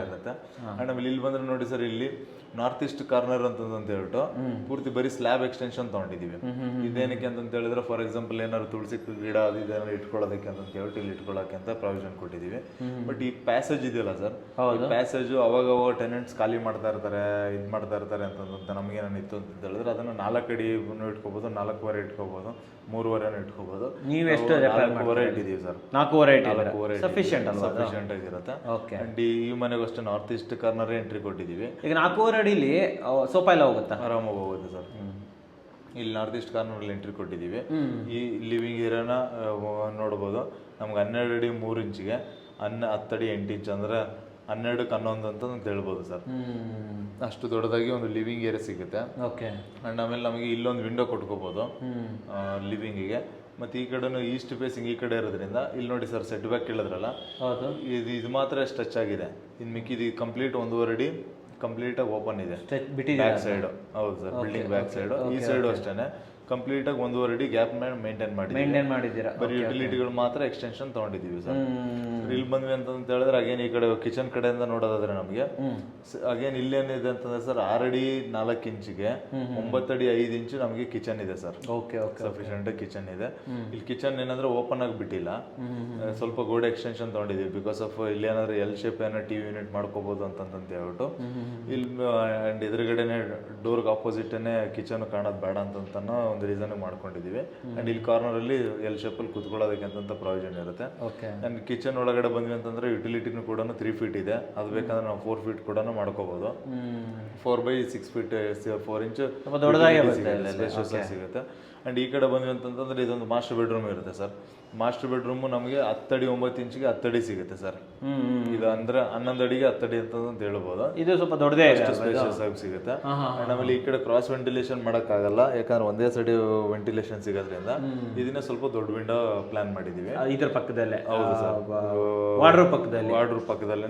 ಇರುತ್ತೆ. ಅಂಡ್ ಆಮೇಲೆ ಇಲ್ಲಿ ಬಂದ್ರೆ ನೋಡಿ ಸರ್, ಇಲ್ಲಿ ನಾರ್ತ್ ಈಸ್ಟ್ ಕಾರ್ನರ್ ಅಂತ ಹೇಳ್ಬಿಟ್ಟು ಪೂರ್ತಿ ಬರೀ ಸ್ಲ್ಯಾಬ್ ಎಕ್ಸ್ಟೆನ್ಷನ್ ತಗೊಂಡಿದೀವಿ. ಇದೇನಕ್ಕೆ ಅಂತ ಹೇಳಿದ್ರೆ ಫಾರ್ ಎಕ್ಸಾಂಪಲ್ ಏನಾದ್ರು ತುಳಸಿ ಗಿಡ ಅದು ಇದನ್ನ ಇಟ್ಕೊಳ್ಳೋದಕ್ಕೆ ಅಂತ ಹೇಳ್ಬಿಟ್ಟು ಇಲ್ಲಿ ಇಟ್ಕೊಳ್ಳೋಕೆ ಅಂತ ಪ್ರಾವಿಷನ್ ಕೊಟ್ಟಿದೀವಿ. ಬಟ್ ಈ ಪ್ಯಾಸೇಜ್ ಇದೆಯಲ್ಲ ಸರ್, ಈ ಪ್ಯಾಸೇಜ್ ಅವಾಗ ಟೆನೆಂಟ್ಸ್ ಖಾಲಿ ಮಾಡ್ತಾ ಇರ್ತಾರೆ, ಇದು ಮಾಡ್ತಾ ಇರ್ತಾರೆ ಅಂತ ನಮ್ಗೆ ಏನಿತ್ತು ಅಂತ ಹೇಳಿದ್ರೆ ಅದನ್ನ 4 ಅಡಿ ಇಟ್ಕೋಬಹುದು, 4.25 ಇಟ್ಕೋಬಹುದು, 3.25 ಇಟ್ಕೋಬಹುದು. ನೀವು ಎಷ್ಟು 4.25 ಇಟ್ಟಿದೀವಿ ಸರ್, 4.25 ಸಫಿಷಿಯಂಟ್ ಆಗಿರುತ್ತೆ. ಅಂಡ್ ಈ ಮನೆಗೂ ಅಷ್ಟೇ ನಾರ್ತ್ ಈಸ್ಟ್ ಕಾರ್ನರ್ ಎಂಟ್ರಿ ಕೊಟ್ಟಿದೀವಿ. ಈಗ 4.25 ಅಡಿಲಿ ಸೋಫಾ ಎಲ್ಲ ಹೋಗುತ್ತಾ? ಆರಾಮಾಗಿ ಹೋಗುತ್ತೆ ಸರ್. ಇಲ್ಲಿ ನಾರ್ತ್ ಈಸ್ಟ್ ಕಾರ್ನರ್ ಎಂಟ್ರಿ ಕೊಟ್ಟಿದ್ದೀವಿ. ಈ ಲಿವಿಂಗ್ ಏರಿಯಾನ ನೋಡ್ಬೋದು. ನಮ್ಗೆ 12 ಅಡಿ 3 ಇಂಚಿಗೆ 10 ಅಡಿ 8 ಇಂಚ್ ಅಂದ್ರೆ 12ಕ್ಕೆ 11 ಅಂತ ಹೇಳ್ಬೋದು ಸರ್. ಅಷ್ಟು ದೊಡ್ಡದಾಗಿ ಒಂದು ಲಿವಿಂಗ್ ಏರಿಯಾ ಸಿಗುತ್ತೆ. ಅಂಡ್ ಆಮೇಲೆ ನಮಗೆ ಇಲ್ಲೊಂದು ವಿಂಡೋ ಕೊಟ್ಕೋಬಹುದು ಲಿವಿಂಗಿಗೆ. ಮತ್ತೆ ಈ ಕಡೆನು ಈಸ್ಟ್ ಫೇಸಿಂಗ್ ಈ ಕಡೆ ಇರೋದ್ರಿಂದ ಇಲ್ಲಿ ನೋಡಿ ಸರ್, ಸೆಟ್ ಬ್ಯಾಕ್ ಕೇಳಿದ್ರಲ್ಲ, ಇದು ಮಾತ್ರ ಸ್ಟ್ರೆಚ್ ಆಗಿದೆ. ಇನ್ನು ಮಿಕ್ಕಿದು ಕಂಪ್ಲೀಟ್ 1.5 ಅಡಿ ಕಂಪ್ಲೀಟ್ ಆಗಿ ಓಪನ್ ಇದೆ ಬ್ಯಾಕ್ ಸೈಡ್. ಹೌದು ಸರ್, ಬಿಲ್ಡಿಂಗ್ ಬ್ಯಾಕ್ ಸೈಡ್, ಈ ಸೈಡ್ ಅಷ್ಟೇನೆ ಕಂಪ್ಲೀಟ್ ಆಗಿ 1.5 ಅಡಿ ಗ್ಯಾಪ್ ಮೇಂಟೈನ್ ಮಾಡಿದ್ದೀರಾ. ಬರೀ ಯುಟಿಲಿಟಿಗಳು ಮಾತ್ರ ಎಕ್ಸ್ಟೆನ್ಷನ್ ತಗೊಂಡಿದೀವಿ ಸರ್. ಇಲ್ಲಿ ಬಂದ್ವಿ ಅಂತ ಹೇಳಿದ್ರೆ ಅಗೇನ್ ಈ ಕಡೆ ಕಿಚನ್ ಕಡೆಯಿಂದ ನೋಡೋದಾದ್ರೆ ನಮಗೆ ಅಗೇನ್ ಇಲ್ಲೇನಿದೆ ಅಂತಂದ್ರೆ ಸರ್, 6 ಅಡಿ 4 ಇಂಚಿಗೆ 9 ಅಡಿ 5 ಇಂಚು ನಮಗೆ ಕಿಚನ್ ಇದೆ ಸರ್. ಸಫಿಷಿಯಂಟ್ ಕಿಚನ್ ಇದೆ. ಇಲ್ಲಿ ಕಿಚನ್ ಏನಂದ್ರೆ ಓಪನ್ ಆಗಿ ಬಿಟ್ಟಿಲ್ಲ, ಸ್ವಲ್ಪ ಗೋಡೆ ಎಕ್ಸ್ಟೆನ್ಷನ್ ತಗೊಂಡಿದೀವಿ. ಬಿಕಾಸ್ ಆಫ್ ಇಲ್ಲಿ ಏನಾದ್ರು ಎಲ್ ಶೇಪ್ ಏನೋ ಟಿವಿ ಯೂನಿಟ್ ಮಾಡ್ಕೋಬಹುದು ಅಂತ ಹೇಳ್ಬಿಟ್ಟು ಇಲ್ಲಿ ಅಂಡ್ ಎದುರುಗಡೆನೆ ಡೋರ್ಗೆ ಆಪೋಸಿಟ್ನೇ ಕಿಚನ್ ಕಾಣೋದು ಬೇಡ ಅಂತ ಒಂದು ರೀಸನ್ ಮಾಡ್ಕೊಂಡಿದೀವಿ. ಅಂಡ್ ಇಲ್ಲಿ ಕಾರ್ನರ್ ಅಲ್ಲಿ ಎಲ್ ಶೇಪ್ ಅಲ್ಲಿ ಕುತ್ಕೊಳ್ಳೋದಕ್ಕೆ ಅಂತ ಪ್ರಾವಿಷನ್ ಇರುತ್ತೆ. ಅಂಡ್ ಕಿಚನ್ ಒಳಗಡೆ ಬಂದ್ವಿ ಅಂತಂದ್ರೆ ಯುಟಿಲಿಟಿನೂ ಕೂಡ 3 ಫೀಟ್ ಇದೆ. ಅದು ಬೇಕಂದ್ರೆ ನಾವು 4 ಫೀಟ್ ಕೂಡ ಮಾಡ್ಕೋಬಹುದು. 4x6 ಫೀಟ್ 4 ಇಂಚ್ ಸಿಗುತ್ತೆ. ಅಂಡ್ ಈ ಕಡೆ ಬಂದ್ವಿ ಅಂತಂದ್ರೆ ಇದೊಂದು ಮಾಸ್ಟರ್ ಬೆಡ್ರೂಮ್ ಇರುತ್ತೆ ಸರ್. ಮಾಸ್ಟರ್ ಬೆಡ್ರೂಮ್ ನಮಗೆ 10 ಅಡಿ 9 ಇಂಚಿಗೆ 10 ಅಡಿ ಸಿಗುತ್ತೆ ಸರ್. ಇದು ಅಂದ್ರೆ 11 ಅಡಿಗೆ 10 ಅಡಿ ಅಂತ ಹೇಳ್ಬೋದು. ಇದು ಸ್ವಲ್ಪ ದೊಡ್ಡದೇ ಸ್ಪೇಷಿಯಸ್ ಆಗಿ ಸಿಗುತ್ತೆ. ಆಮೇಲೆ ಈ ಕಡೆ ಕ್ರಾಸ್ ವೆಂಟಿಲೇಷನ್ ಮಾಡಕ್ಕಾಗಲ್ಲ, ಯಾಕಂದ್ರೆ ಒಂದೇ ಸೈಡ್ ವೆಂಟಿಲೇಷನ್ ಸಿಗೋದ್ರಿಂದ ಇದನ್ನ ಸ್ವಲ್ಪ ದೊಡ್ಡ ವಿಂಡೋ ಪ್ಲಾನ್ ಮಾಡಿದೀವಿ. ಇದರ ಪಕ್ಕದಲ್ಲೇ. ಹೌದು ಸರ್, ವಾರ್ಡ್ರೋಬ್ ಪಕ್ಕದಲ್ಲಿ. ವಾರ್ಡ್ರೋಬ್ ಪಕ್ಕದಲ್ಲೇ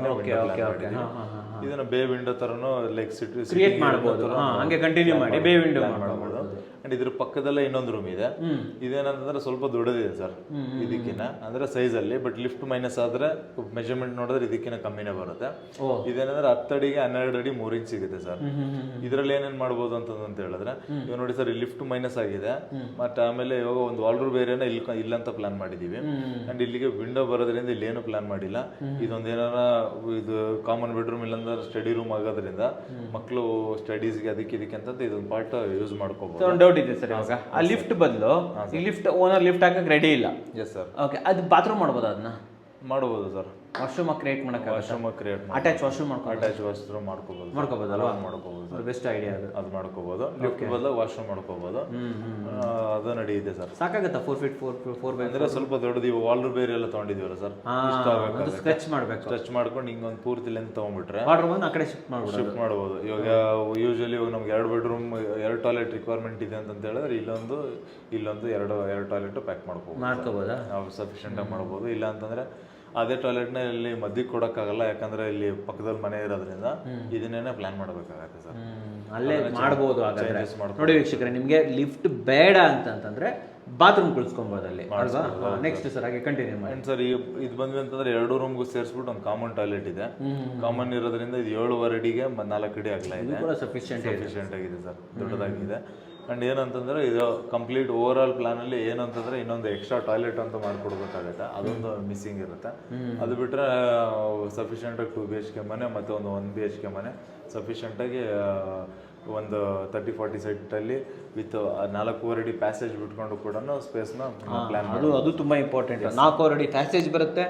ಇದನ್ನ ಬೇ ವಿಂಡೋ ತರನು ಲೈಕ್ ಕ್ರಿಯೇಟ್ ಮಾಡಬಹುದು. ಹಂಗೆ ಕಂಟಿನ್ಯೂ ಮಾಡಿ ಬೇ ವಿಂಡೋ ಮಾಡಬಹುದು. ಅಂಡ್ ಇದ್ರ ಪಕ್ಕದಲ್ಲೇ ಇನ್ನೊಂದು ರೂಮ್ ಇದೆ. ಇದೇನಂತಂದ್ರೆ ಸ್ವಲ್ಪ ದೊಡ್ಡದಿದೆ ಸರ್ ಇದಕ್ಕಿನ, ಅಂದ್ರೆ ಸೈಜ್ ಅಲ್ಲಿ. ಬಟ್ ಲಿಫ್ಟ್ ಮೈನಸ್ ಆದ್ರೆ ಮೆಜರ್ಮೆಂಟ್ ನೋಡಿದ್ರೆ ಇದಕ್ಕಿನ ಕಮ್ಮಿನೇ ಬರುತ್ತೆ. ಇದೇನಂದ್ರೆ 10 ಅಡಿಗೆ 12 ಅಡಿ 3 ಇಂಚ್ ಸಿಗುತ್ತೆ ಸರ್. ಇದ್ರಲ್ಲಿ ಏನೇನ್ ಮಾಡ್ಬೋದು ಅಂತ ಹೇಳಿದ್ರೆ, ಇವಾಗ ನೋಡಿ ಸರ್, ಲಿಫ್ಟ್ ಮೈನಸ್ ಆಗಿದೆ. ಮತ್ತೆ ಆಮೇಲೆ ಇವಾಗ ಒಂದು ವಾಲ್ಡ್ರೂಮ್ ಬೇರೆನ ಇಲ್ಲ ಅಂತ ಪ್ಲಾನ್ ಮಾಡಿದೀವಿ. ಅಂಡ್ ಇಲ್ಲಿಗೆ ವಿಂಡೋ ಬರೋದ್ರಿಂದ ಇಲ್ಲಿ ಏನು ಪ್ಲಾನ್ ಮಾಡಿಲ್ಲ. ಇದೊಂದ್ ಏನಾರ ಇದು ಕಾಮನ್ ಬೆಡ್ರೂಮ್ ಇಲ್ಲಾಂದ್ರೆ ಸ್ಟಡಿ ರೂಮ್ ಆಗೋದ್ರಿಂದ ಮಕ್ಕಳು ಸ್ಟಡೀಸ್ಗೆ ಇದಕ್ಕೆ ಅಂತ ಇದೊಂದು ಪಾರ್ಟ್ ಯೂಸ್ ಮಾಡ್ಕೋಬಹುದು. ಇದೆ ಸರ್. ಇವಾಗ ಆ ಲಿಫ್ಟ್ ಬದಲು ಈ ಲಿಫ್ಟ್ ಓನರ್ ಲಿಫ್ಟ್ ಹಾಕಕ್ಕೆ ರೆಡಿ ಇಲ್ಲ. Yes sir. ಓಕೆ, ಅದು ಬಾತ್ರೂಮ್ ಮಾಡ್ಬೋದು, ಅದನ್ನ ಮಾಡಬಹುದು ಸರ್. ವಾಶ್ರೂಮ್ ಕ್ರಿಯೇಟ್ ಮಾಡಕ್ಕೆ, washroom create attach washroom attach washroom ಮಾಡ್ಕೋಬಹುದಲ್ವಾ? ಮಾಡ್ಕೋಬಹುದು, ಬೆಸ್ಟ್ ಐಡಿಯಾ ಅದು ಮಾಡ್ಕೋಬಹುದು. ಲಿಫ್ಟ್ ಬದಲು ವಾಶ್ರೂಮ್ ಮಾಡ್ಕೋಬಹುದು, ಅದು ನಡೆಯುತ್ತೆ ಸರ್. ಸಾಕಾಗತ್ತಾ 4 ಫೀಟ್ 4 ಬೈ ಅಂದ್ರೆ ಸ್ವಲ್ಪ ದೊಡ್ಡದು. ಇವು ವಾಲ್ ಬೇರೆ ಎಲ್ಲ ತಗೊಂಡಿದೀವಲ್ಲ ಸರ್, ಸ್ಟ್ರೆಚ್ ಮಾಡಬೇಕು. ಸ್ಟ್ರೆಚ್ ಮಾಡ್ಕೊಂಡು ಹಿಂಗೊಂದು ಪೂರ್ತಿ ಲೆಂತ್ ತಗೊಂಡ್ಬಿಟ್ರೆ ವಾರ್ಡ್ರೋಬ್ ಆ ಕಡೆ ಶಿಫ್ಟ್ ಮಾಡಬಹುದು. ಇವಾಗ ಯೂಶಲಿ ಇವಾಗ ನಮ್ಗೆ 2 ಬೆಡ್ರೂಮ್ 2 ಟಾಯ್ಲೆಟ್ ರಿಕ್ವೈರ್ಮೆಂಟ್ ಇದೆ ಅಂತ ಹೇಳಿದ್ರೆ ಇಲ್ಲೊಂದು 2 ಟಾಯ್ಲೆಟ್ ಪ್ಯಾಕ್ ಮಾಡ್ಕೋಬಹುದಾ? ಸಫಿಷಿಯಂಟ್ ಆಗಿ ಮಾಡಬಹುದು. ಇಲ್ಲ ಅಂತಂದ್ರೆ ಅದೇ ಟಾಯ್ಲೆಟ್ನ ಇಲ್ಲಿ ಮಧ್ಯಕ್ಕೆ ಕೊಡೋಕ್ಕಾಗಲ್ಲ, ಯಾಕಂದ್ರೆ ಇಲ್ಲಿ ಪಕ್ಕದಲ್ಲಿ ಮನೆ ಇರೋದ್ರಿಂದ ಇದನ್ನೇ ಪ್ಲಾನ್ ಮಾಡಬೇಕಾಗತ್ತೆ ಸರ್. ಅಲ್ಲೇ ಮಾಡ್ಬೋದು. ನೋಡಿ ವೀಕ್ಷಕರೇ, ನಿಮಗೆ ಲಿಫ್ಟ್ ಬೇಡ ಅಂತಂದ್ರೆ ಬಾತ್ರೂಮ್ ಕುಳಿಸ್ಕೊಬಹುದು ಅಲ್ಲಿ. ನೆಕ್ಸ್ಟ್ ಸರ್ ಹಾಗೆ ಕಂಟಿನ್ಯೂ ಮಾಡಿ ಸರ್. ಇದು ಬಂದ್ವಿ ಅಂತಂದ್ರೆ 2 ರೂಮ್ಗೂ ಸೇರಿಸ್ಬಿಟ್ಟು ಒಂದು ಕಾಮನ್ ಟಾಯ್ಲೆಟ್ ಇದೆ. ಕಾಮನ್ ಇರೋದ್ರಿಂದ ಇದು 7.5 ಅಡಿಗೆ 4 ಅಡಿ ಅಗಲ ಇದೆ. ಸಫಿಷಿಯಂಟ್ ಆಗಿದೆ ಸರ್, ದೊಡ್ಡದಾಗಿದೆ. ಅಂಡ್ ಏನಂತಂದ್ರೆ ಇದು ಕಂಪ್ಲೀಟ್ ಓವರ್ ಆಲ್ ಪ್ಲಾನ್ ಅಲ್ಲಿ ಏನಂತಂದ್ರೆ ಇನ್ನೊಂದು ಎಕ್ಸ್ಟ್ರಾ ಟಾಯ್ಲೆಟ್ ಅಂತ ಮಾಡ್ಕೊಡ್ಬೇಕಾಗತ್ತೆ, ಅದೊಂದು ಮಿಸ್ಸಿಂಗ್ ಇರುತ್ತೆ. ಅದು ಬಿಟ್ರೆ ಸಫಿಷಿಯಂಟ್ ಆಗಿ 2 BHK ಮನೆ ಮತ್ತೆ ಒಂದು 1 BHK ಮನೆ ಸಫಿಷಿಯಂಟ್ ಆಗಿ ಒಂದು 30-40 ಸೈಟ್ ಅಲ್ಲಿ ವಿತ್ 4.5 ಅಡಿ ಪ್ಯಾಸೇಜ್ ಬಿಟ್ಕೊಂಡು ಕೂಡ ಸ್ಪೇಸ್ನ ಪ್ಲಾನ್ ಅದು ತುಂಬಾ ಇಂಪಾರ್ಟೆಂಟ್. 4.5 ಅಡಿ ಪ್ಯಾಸೇಜ್ ಬರುತ್ತೆ,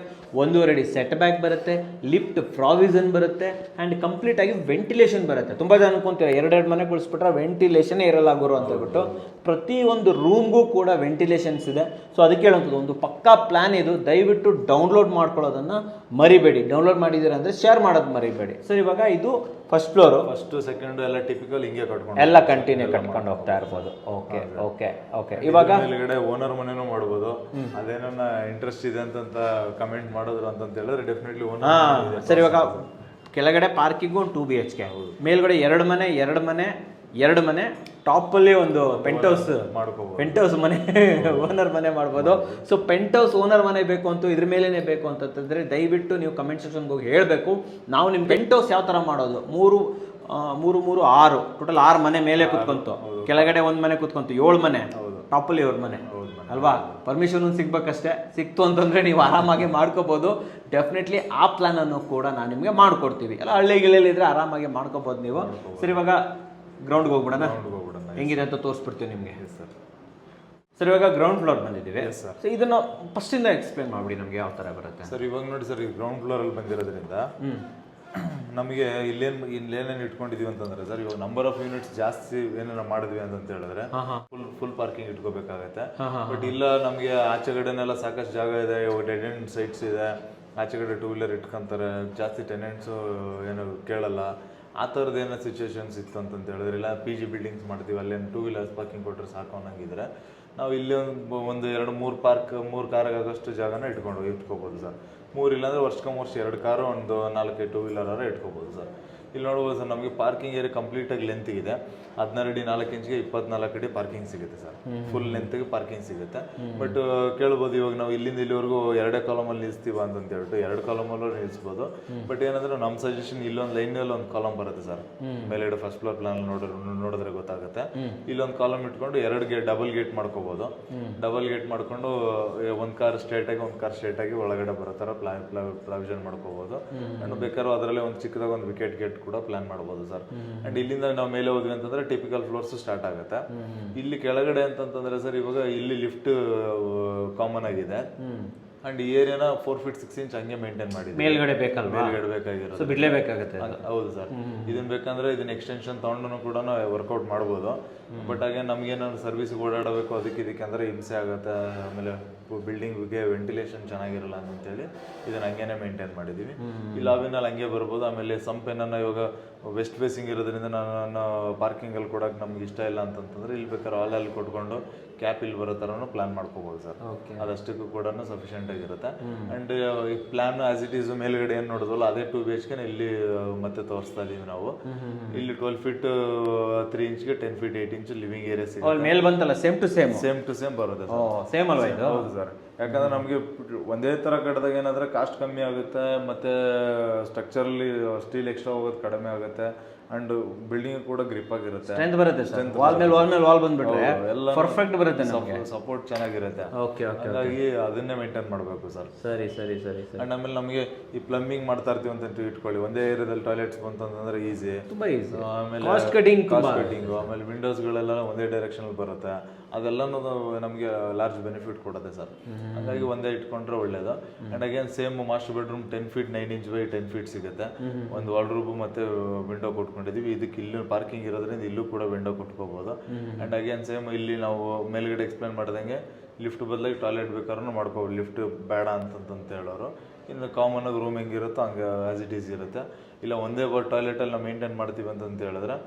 1.5 ಅಡಿ ಸೆಟ್ ಬ್ಯಾಕ್ ಬರುತ್ತೆ, ಲಿಫ್ಟ್ ಪ್ರಾವಿಷನ್ ಬರುತ್ತೆ, ಅಂಡ್ ಕಂಪ್ಲೀಟ್ ಆಗಿ ವೆಂಟಿಲೇಷನ್ ಬರುತ್ತೆ. ತುಂಬಾ ಜನ ಅನ್ಕೊಂತೀರ 2 ಮನೆ ಕುಳಿಸ್ಬಿಟ್ರೆ ವೆಂಟಿಲೇಷನ್ ಇರಲ್ಲ ಗುರು ಅಂತ ಹೇಳ್ಬಿಟ್ಟು. ಪ್ರತಿ ಒಂದು ರೂಮ್ಗೂ ಕೂಡ ವೆಂಟಿಲೇಷನ್ಸ್ ಇದೆ. ಸೊ ಅದಕ್ಕೆ ಹೇಳುವಂಥದ್ದು ಒಂದು ಪಕ್ಕಾ ಪ್ಲಾನ್ ಇದು. ದಯವಿಟ್ಟು ಡೌನ್ಲೋಡ್ ಮಾಡ್ಕೊಳ್ಳೋದನ್ನ ಮರಿಬೇಡಿ. ಡೌನ್ಲೋಡ್ ಮಾಡಿದ್ದೀರಾ ಅಂದ್ರೆ ಶೇರ್ ಮಾಡೋದು ಮರಿಬೇಡಿ. ಸರ್ ಇವಾಗ ಇದು ಫಸ್ಟ್ ಫ್ಲೋರ್, ಫಸ್ಟ್ ಸೆಕೆಂಡ್ ಎಲ್ಲ ಟಿಪಿಕಲ್ ಹಿಂಗೆ ಕಟ್ಕೊಂಡು ಎಲ್ಲ ಕಂಟಿನ್ಯೂ ಕಟ್ಕೊಂಡು ಹೋಗ್ತಾ ಇರ್ಬೋದು. Okay okay okay. ಇವಾಗ ಮೇಲ್ಗಡೆ ಓನರ್ ಮನೆನೂ ಮಾಡ್ಬೋದು. ಅದೇನನ್ನ ಇಂಟ್ರೆಸ್ಟ್ ಇದೆ ಅಂತ ಕಮೆಂಟ್ ಮಾಡಿದ್ರು ಅಂತ ಹೇಳಿದ್ರೆ ಡೆಫಿನೆಟ್ಲಿ ಓನರ್. ಸರ್ ಇವಾಗ ಕೆಳಗಡೆ ಪಾರ್ಕಿಂಗು 2 BHK, ಮೇಲ್ಗಡೆ 2 ಮನೆ ಟಾಪಲ್ಲಿ ಒಂದು ಪೆಂಟ್ ಹೌಸ್ ಮನೆ ಓನರ್ ಮನೆ ಮಾಡ್ಬೋದು. ಸೊ ಪೆಂಟ್ ಹೌಸ್ ಓನರ್ ಮನೆ ಬೇಕು ಅಂತ ಇದ್ರ ಮೇಲೇನೆ ಬೇಕು ಅಂತಂದ್ರೆ ದಯವಿಟ್ಟು ನೀವು ಕಮೆಂಟ್ ಸೆಕ್ಷನ್ಗೆ ಹೋಗಿ ಹೇಳಬೇಕು. ನಾವು ನಿಮ್ಮ ಪೆಂಟ್ ಹೌಸ್ ಯಾವ ಥರ ಮಾಡೋದು, 3 6 ಟೋಟಲ್ 6 ಮನೆ ಮೇಲೆ ಕುತ್ಕೊಂತು, ಕೆಳಗಡೆ 1 ಮನೆ ಕುತ್ಕೊಂತು, 7 ಮನೆ ಟಾಪಲ್ಲಿ 7 ಮನೆ ಅಲ್ವಾ? ಪರ್ಮಿಷನ್ ಸಿಗ್ಬೇಕಷ್ಟೇ. ಸಿಕ್ತು ಅಂತಂದ್ರೆ ನೀವು ಆರಾಮಾಗಿ ಮಾಡ್ಕೋಬಹುದು. ಡೆಫಿನೆಟ್ಲಿ ಆ ಪ್ಲಾನ್ ಅನ್ನು ಕೂಡ ನಾನು ನಿಮಗೆ ಮಾಡ್ಕೊಡ್ತೀವಿ. ಎಲ್ಲ ಹಳ್ಳಿಗಳಲ್ಲಿ ಇದ್ರೆ ಆರಾಮಾಗಿ ಮಾಡ್ಕೋಬಹುದು ನೀವು. ಸರಿ, ಇವಾಗ ಗ್ರೌಂಡ್ಗೆ ಹೋಗ್ಬಿಡೋಣ, ಹೆಂಗಿದೆ ಅಂತ ತೋರಿಸ್ಬಿಡ್ತೀವಿ ನಿಮಗೆ. ಸರ್ ಇವಾಗ ಗ್ರೌಂಡ್ ಫ್ಲೋರ್ ಬಂದಿದ್ದೀವಿ. ಸೊ ಇದನ್ನ ಫಸ್ಟ್ ಇಂದ ಎಕ್ಸ್ಪ್ಲೇನ್ ಮಾಡ್ಬಿಡಿ ನಮಗೆ ಯಾವ ತರ ಬರುತ್ತೆ. ಸರ್ ಇವಾಗ ನೋಡಿ ಸರ್, ಈ ಗ್ರೌಂಡ್ ಫ್ಲೋರ್ ಅಲ್ಲಿ ಬಂದಿರೋದ್ರಿಂದ ನಮಗೆ ಇಲ್ಲೇನೇನು ಇಟ್ಕೊಂಡಿದೀವಿ ಅಂತಂದ್ರೆ ಸರ್, ಇವಾಗ ನಂಬರ್ ಆಫ್ ಯೂನಿಟ್ಸ್ ಜಾಸ್ತಿ ಏನಾರ ಮಾಡಿದ್ವಿ ಅಂತ ಹೇಳಿದ್ರೆ ಫುಲ್ ಪಾರ್ಕಿಂಗ್ ಇಟ್ಕೋಬೇಕಾಗತ್ತೆ. ಬಟ್ ಇಲ್ಲ ನಮಗೆ ಆಚೆಗಡೆನೆಲ್ಲ ಸಾಕಷ್ಟು ಜಾಗ ಇದೆ, ಡೆಡ್ ಎಂಡ್ ಸೈಟ್ಸ್ ಇದೆ, ಆಚೆಗಡೆ 2 ವೀಲರ್ ಇಟ್ಕೊಂತಾರೆ, ಜಾಸ್ತಿ ಟೆನೆಂಟ್ಸು ಏನು ಕೇಳಲ್ಲ. ಆ ಥರದ್ದು ಏನೋ ಸಿಚುವೇಶನ್ಸ್ ಇತ್ತು ಅಂತ ಹೇಳಿದ್ರೆ, ಇಲ್ಲ PG ಬಿಲ್ಡಿಂಗ್ಸ್ ಮಾಡ್ತೀವಿ, ಅಲ್ಲೇನು 2 ವೀಲರ್ಸ್ ಪಾರ್ಕಿಂಗ್ ಕೊಟ್ಟರೆ ಸಾಕು ಅನ್ನಂಗಿದ್ರೆ ನಾವು ಇಲ್ಲಿ ಒಂದು 2-3 ಕಾರಾಗಷ್ಟು ಜಾಗನ ಇಟ್ಕೋಬೋದು ಸರ್. 3 ಇಲ್ಲಾಂದ್ರೆ ವರ್ಷ 2 ಕಾರು, ಒಂದು 4 2 ವೀಲರ್ ಇಟ್ಕೋಬೋದು ಸರ್. ಇಲ್ಲಿ ನೋಡ್ಬೋದು ಸರ್, ನಮಗೆ ಪಾರ್ಕಿಂಗ್ ಏರಿಯಾ ಕಂಪ್ಲೀಟಾಗಿ ಲೆಂತ್ ಇದೆ. 16 ಅಡಿ 4 ಇಂಚಿಗೆ 24 ಅಡಿ ಪಾರ್ಕಿಂಗ್ ಸಿಗುತ್ತೆ ಸರ್. ಫುಲ್ ಲೆಂತ್ಗೆ ಪಾರ್ಕಿಂಗ್ ಸಿಗುತ್ತೆ. ಬಟ್ ಕೇಳ್ಬೋದು, ಇವಾಗ ನಾವು ಇಲ್ಲಿಂದ ಇಲ್ಲಿವರೆಗೂ 2 ಕಾಲಮಲ್ಲಿ ನಿಲ್ಲಿಸ್ತೀವ ಅಂತ ಹೇಳ್ಬಿಟ್ಟು 2 ಕಾಲಮಲ್ಲೂ ನಿಲ್ಲಿಸ್ಬೋದು. ಬಟ್ ಏನಂದ್ರೆ ನಮ್ಮ ಸಜೆಷನ್ ಇಲ್ಲೊಂದು ಲೈನಲ್ಲಿ ಒಂದು ಕಾಲಮ್ ಬರುತ್ತೆ ಸರ್, ಮೇಲ್ಗಡೆ ಫಸ್ಟ್ ಫ್ಲೋರ್ ಪ್ಲಾನ್ ನೋಡಿದ್ರೆ ಗೊತ್ತಾಗುತ್ತೆ. ಇಲ್ಲೊಂದು ಕಾಲಮ್ ಇಟ್ಕೊಂಡು 2 ಡಬಲ್ ಗೇಟ್ ಮಾಡ್ಕೋಬಹುದು. ಡಬಲ್ ಗೇಟ್ ಮಾಡ್ಕೊಂಡು 1 ಕಾರ್ ಸ್ಟ್ರೇಟ್ ಆಗಿ ಒಳಗಡೆ ಬರೋ ಥರ ಪ್ರಾವಿಷನ್ ಮಾಡ್ಕೋಬಹುದು. ಅಂಡ್ ಬೇಕಾದ್ರೂ ಅದರಲ್ಲಿ ಒಂದು ಚಿಕ್ಕದಾಗ ಒಂದು ವಿಕೆಟ್ ಗೇಟ್ ಕೂಡ ಪ್ಲಾನ್ ಮಾಡಬಹುದು ಸರ್. ಅಂಡ್ ಇಲ್ಲಿಂದ ನಾವು ಮೇಲೆ ಹೋದ್ವಿ ಅಂತಂದ್ರೆ ಟಿಪಿಕಲ್ ಫ್ಲೋರ್ಸ್ ಸ್ಟಾರ್ಟ್ ಆಗುತ್ತೆ. ಇಲ್ಲಿ ಕೆಳಗಡೆ ಅಂತಂದ್ರೆ ಸರ್, ಇವಾಗ ಇಲ್ಲಿ ಲಿಫ್ಟ್ ಕಾಮನ್ ಆಗಿದೆ. ಅಂಡ್ ಈ ಏರಿಯಾನ 4 ಫೀಟ್ 6 ಇಂಚ್ ಹಂಗೆ ಮೇಂಟೈನ್ ಮಾಡಿದ್ವಿ. ಮೇಲ್ಗಡೆ ಬೇಕಲ್ವಾ? ಮೇಲ್ಗಡೆ ಬೇಕಾಗಿರೋದು ಸೊ ಬಿಡ್ಲೇಬೇಕಾಗುತ್ತೆ. ಹೌದು ಸರ್. ಇದನ್ನ ಬೇಕಂದ್ರೆ ಇದನ್ನ ಎಕ್ಸ್ಟೆನ್ಷನ್ ತಗೊಂಡು ಕೂಡ ವರ್ಕೌಟ್ ಮಾಡ್ಬೋದು. ಬಟ್ ಹಾಗೆ ನಮ್ಗೇನಾದ್ರು ಸರ್ವಿಸ್ ಓಡಾಡಬೇಕು ಇದಕ್ಕೆ ಅಂದ್ರೆ ಹಿಂಸೆ ಆಗುತ್ತೆ, ಆಮೇಲೆ ಬಿಲ್ಡಿಂಗ್ಗೆ ವೆಂಟಿಲೇಷನ್ ಚೆನ್ನಾಗಿರಲ್ಲ ಅಂತೇಳಿ ಇದನ್ನ ಹಂಗೇನೆ ಮೇಂಟೈನ್ ಮಾಡಿದೀವಿ. ಈ ಲಾಬಿನಲ್ಲಿ ಹಂಗೆ ಬರ್ಬೋದು. ಆಮೇಲೆ ಸಂಪೇನನ್ನ ಇವಾಗ ವೆಸ್ಟ್ ಫೇಸಿಂಗ್ ಇರೋದ್ರಿಂದ ನಾನು ಪಾರ್ಕಿಂಗ್ ಅಲ್ಲಿ ಕೊಡಕ್ಕೆ ನಮ್ಗೆ ಇಷ್ಟ ಇಲ್ಲ ಅಂತಂದ್ರೆ ಇಲ್ಲಿ ಬೇಕಾದ್ರೆ ಹಾಲಲ್ಲಿ ಕೊಟ್ಕೊಂಡು ಕ್ಯಾಪ್ ಇಲ್ಲಿ ಬರೋ ಥರನೂ ಪ್ಲಾನ್ ಮಾಡ್ಕೋಬೋದು ಸರ್. ಅದಷ್ಟಕ್ಕೂ ಕೂಡ ಸಫಿಷಿಯೆಂಟ್ ಆಗಿರುತ್ತೆ. ಅಂಡ್ ಈ ಪ್ಲಾನ್ ಆಸ್ ಇಟ್ ಈಸ್ ಮೇಲ್ಗಡೆ ಏನು ನೋಡಿದ್ವಲ್ಲ ಅದೇ 2 BHK ಇಲ್ಲಿ ಮತ್ತೆ ತೋರಿಸ್ತಾ ಇದೀವಿ ನಾವು. ಇಲ್ಲಿ 12 feet 3 ಇಂಚ್ಗೆ 10 feet 8 inch living area ಸಿಗುತ್ತೆ. ಮೇಲ್ ಬಂತಲ್ಲ ಸೇಮ್ ಟು ಸೇಮ್ ಬರುತ್ತೆ. ಸೇಮ್ ಅಲ್ವಾ ಇದು? ಹೌದು ಸರ್. ಯಾಕಂದ್ರೆ ನಮಗೆ ಒಂದೇ ತರ ಕಟ್ಟದಾಗ ಏನಾದ್ರೆ ಕಾಸ್ಟ್ ಕಮ್ಮಿ ಆಗುತ್ತೆ, ಮತ್ತೆ ಸ್ಟ್ರಕ್ಚರಲ್ಲಿ ಸ್ಟೀಲ್ ಎಕ್ಸ್ಟ್ರಾ ಹೋಗೋದು ಕಡಿಮೆ ಆಗುತ್ತೆ. ಅಂಡ್ ಬಿಲ್ಡಿಂಗ್ ಕೂಡ ಗ್ರಿಪ್ ಆಗಿರುತ್ತೆ, ಸ್ಟ್ರೆಂತ್ ಬರುತ್ತೆ ಸರ್. ವಾಲ್ ಮೇಲೆ ವಾಲ್ ಬಂದ್ಬಿಟ್ರೆ ಎಲ್ಲ ಪರ್ಫೆಕ್ಟ್ ಬರುತ್ತೆ, ಸಪೋರ್ಟ್ ಚೆನ್ನಾಗಿರುತ್ತೆ. ಹಾಗಾಗಿ ಅದನ್ನೇ ಮೇಂಟೈನ್ ಮಾಡಬೇಕು ಸರ್. ಸರಿ. ಅಂಡ್ ಆಮೇಲೆ ನಮಗೆ ಈ ಪ್ಲಂಬಿಂಗ್ ಮಾಡ್ತಾ ಇರ್ತೀವಿ ಅಂತ ಇಟ್ಕೊಳ್ಳಿ, ಒಂದೇ ಏರಿಯಾದಲ್ಲಿ ಟಾಯ್ಲೆಟ್ಸ್ ಬಂತಂದ್ರೆ ಈಸಿ, ತುಂಬಾ ಈಸಿ. ಆಮೇಲೆ ಕಾಸ್ಟ್ ಕಟಿಂಗ್, ಆಮೇಲೆ ವಿಂಡೋಸ್ಗಳೆಲ್ಲ ಒಂದೇ ಡೈರೆಕ್ಷನ್ ಬರುತ್ತೆ. ಅದೆಲ್ಲನೂ ನಮಗೆ ಲಾರ್ಜ್ ಬೆನಿಫಿಟ್ ಕೊಡುತ್ತೆ ಸರ್. ಹಾಗಾಗಿ ಒಂದೇ ಇಟ್ಕೊಂಡ್ರೆ ಒಳ್ಳೇದು. And again same master bedroom 10 feet 9 inch by 10 feet ಸಿಗುತ್ತೆ. ಒಂದು ವಾರ್ಡ್ರೋಬ್ ಮತ್ತೆ ವಿಂಡೋ ಕೊಟ್ಕೊಂಡಿದೀವಿ. ಇದಕ್ಕೆ ಇಲ್ಲಿ ಪಾರ್ಕಿಂಗ್ ಇರೋದ್ರಿಂದ ಇಲ್ಲೂ ಕೂಡ ವಿಂಡೋ ಕೊಟ್ಕೋಬಹುದು. ಅಂಡ್ ಅಗೇನ್ ಸೇಮ್ ಇಲ್ಲಿ ನಾವು ಮೇಲ್ಗಡೆ ಎಕ್ಸ್ಪ್ಲೇನ್ ಮಾಡ್ದಂಗೆ ಲಿಫ್ಟ್ ಬದಲಾಗಿ ಟಾಯ್ಲೆಟ್ ಬೇಕಾದ್ರೂ ಮಾಡ್ಕೋಬೋದು. ಲಿಫ್ಟ್ ಬೇಡ ಅಂತಂತ ಹೇಳೋರು. ಇನ್ನು ಕಾಮನ್ ಆಗಿ ರೂಮ್ ಹೆಂಗಿರುತ್ತೋ ಹಂಗೆ ಆಸ್ ಇಟ್ ಈಸ್ ಇರುತ್ತೆ. ಇಲ್ಲ ಒಂದೇ ಟಾಯ್ಲೆಟಲ್ಲಿ ನಾವು ಮೇಂಟೈನ್ ಮಾಡ್ತೀವಿ ಅಂತ ಹೇಳಿದ್ರೆ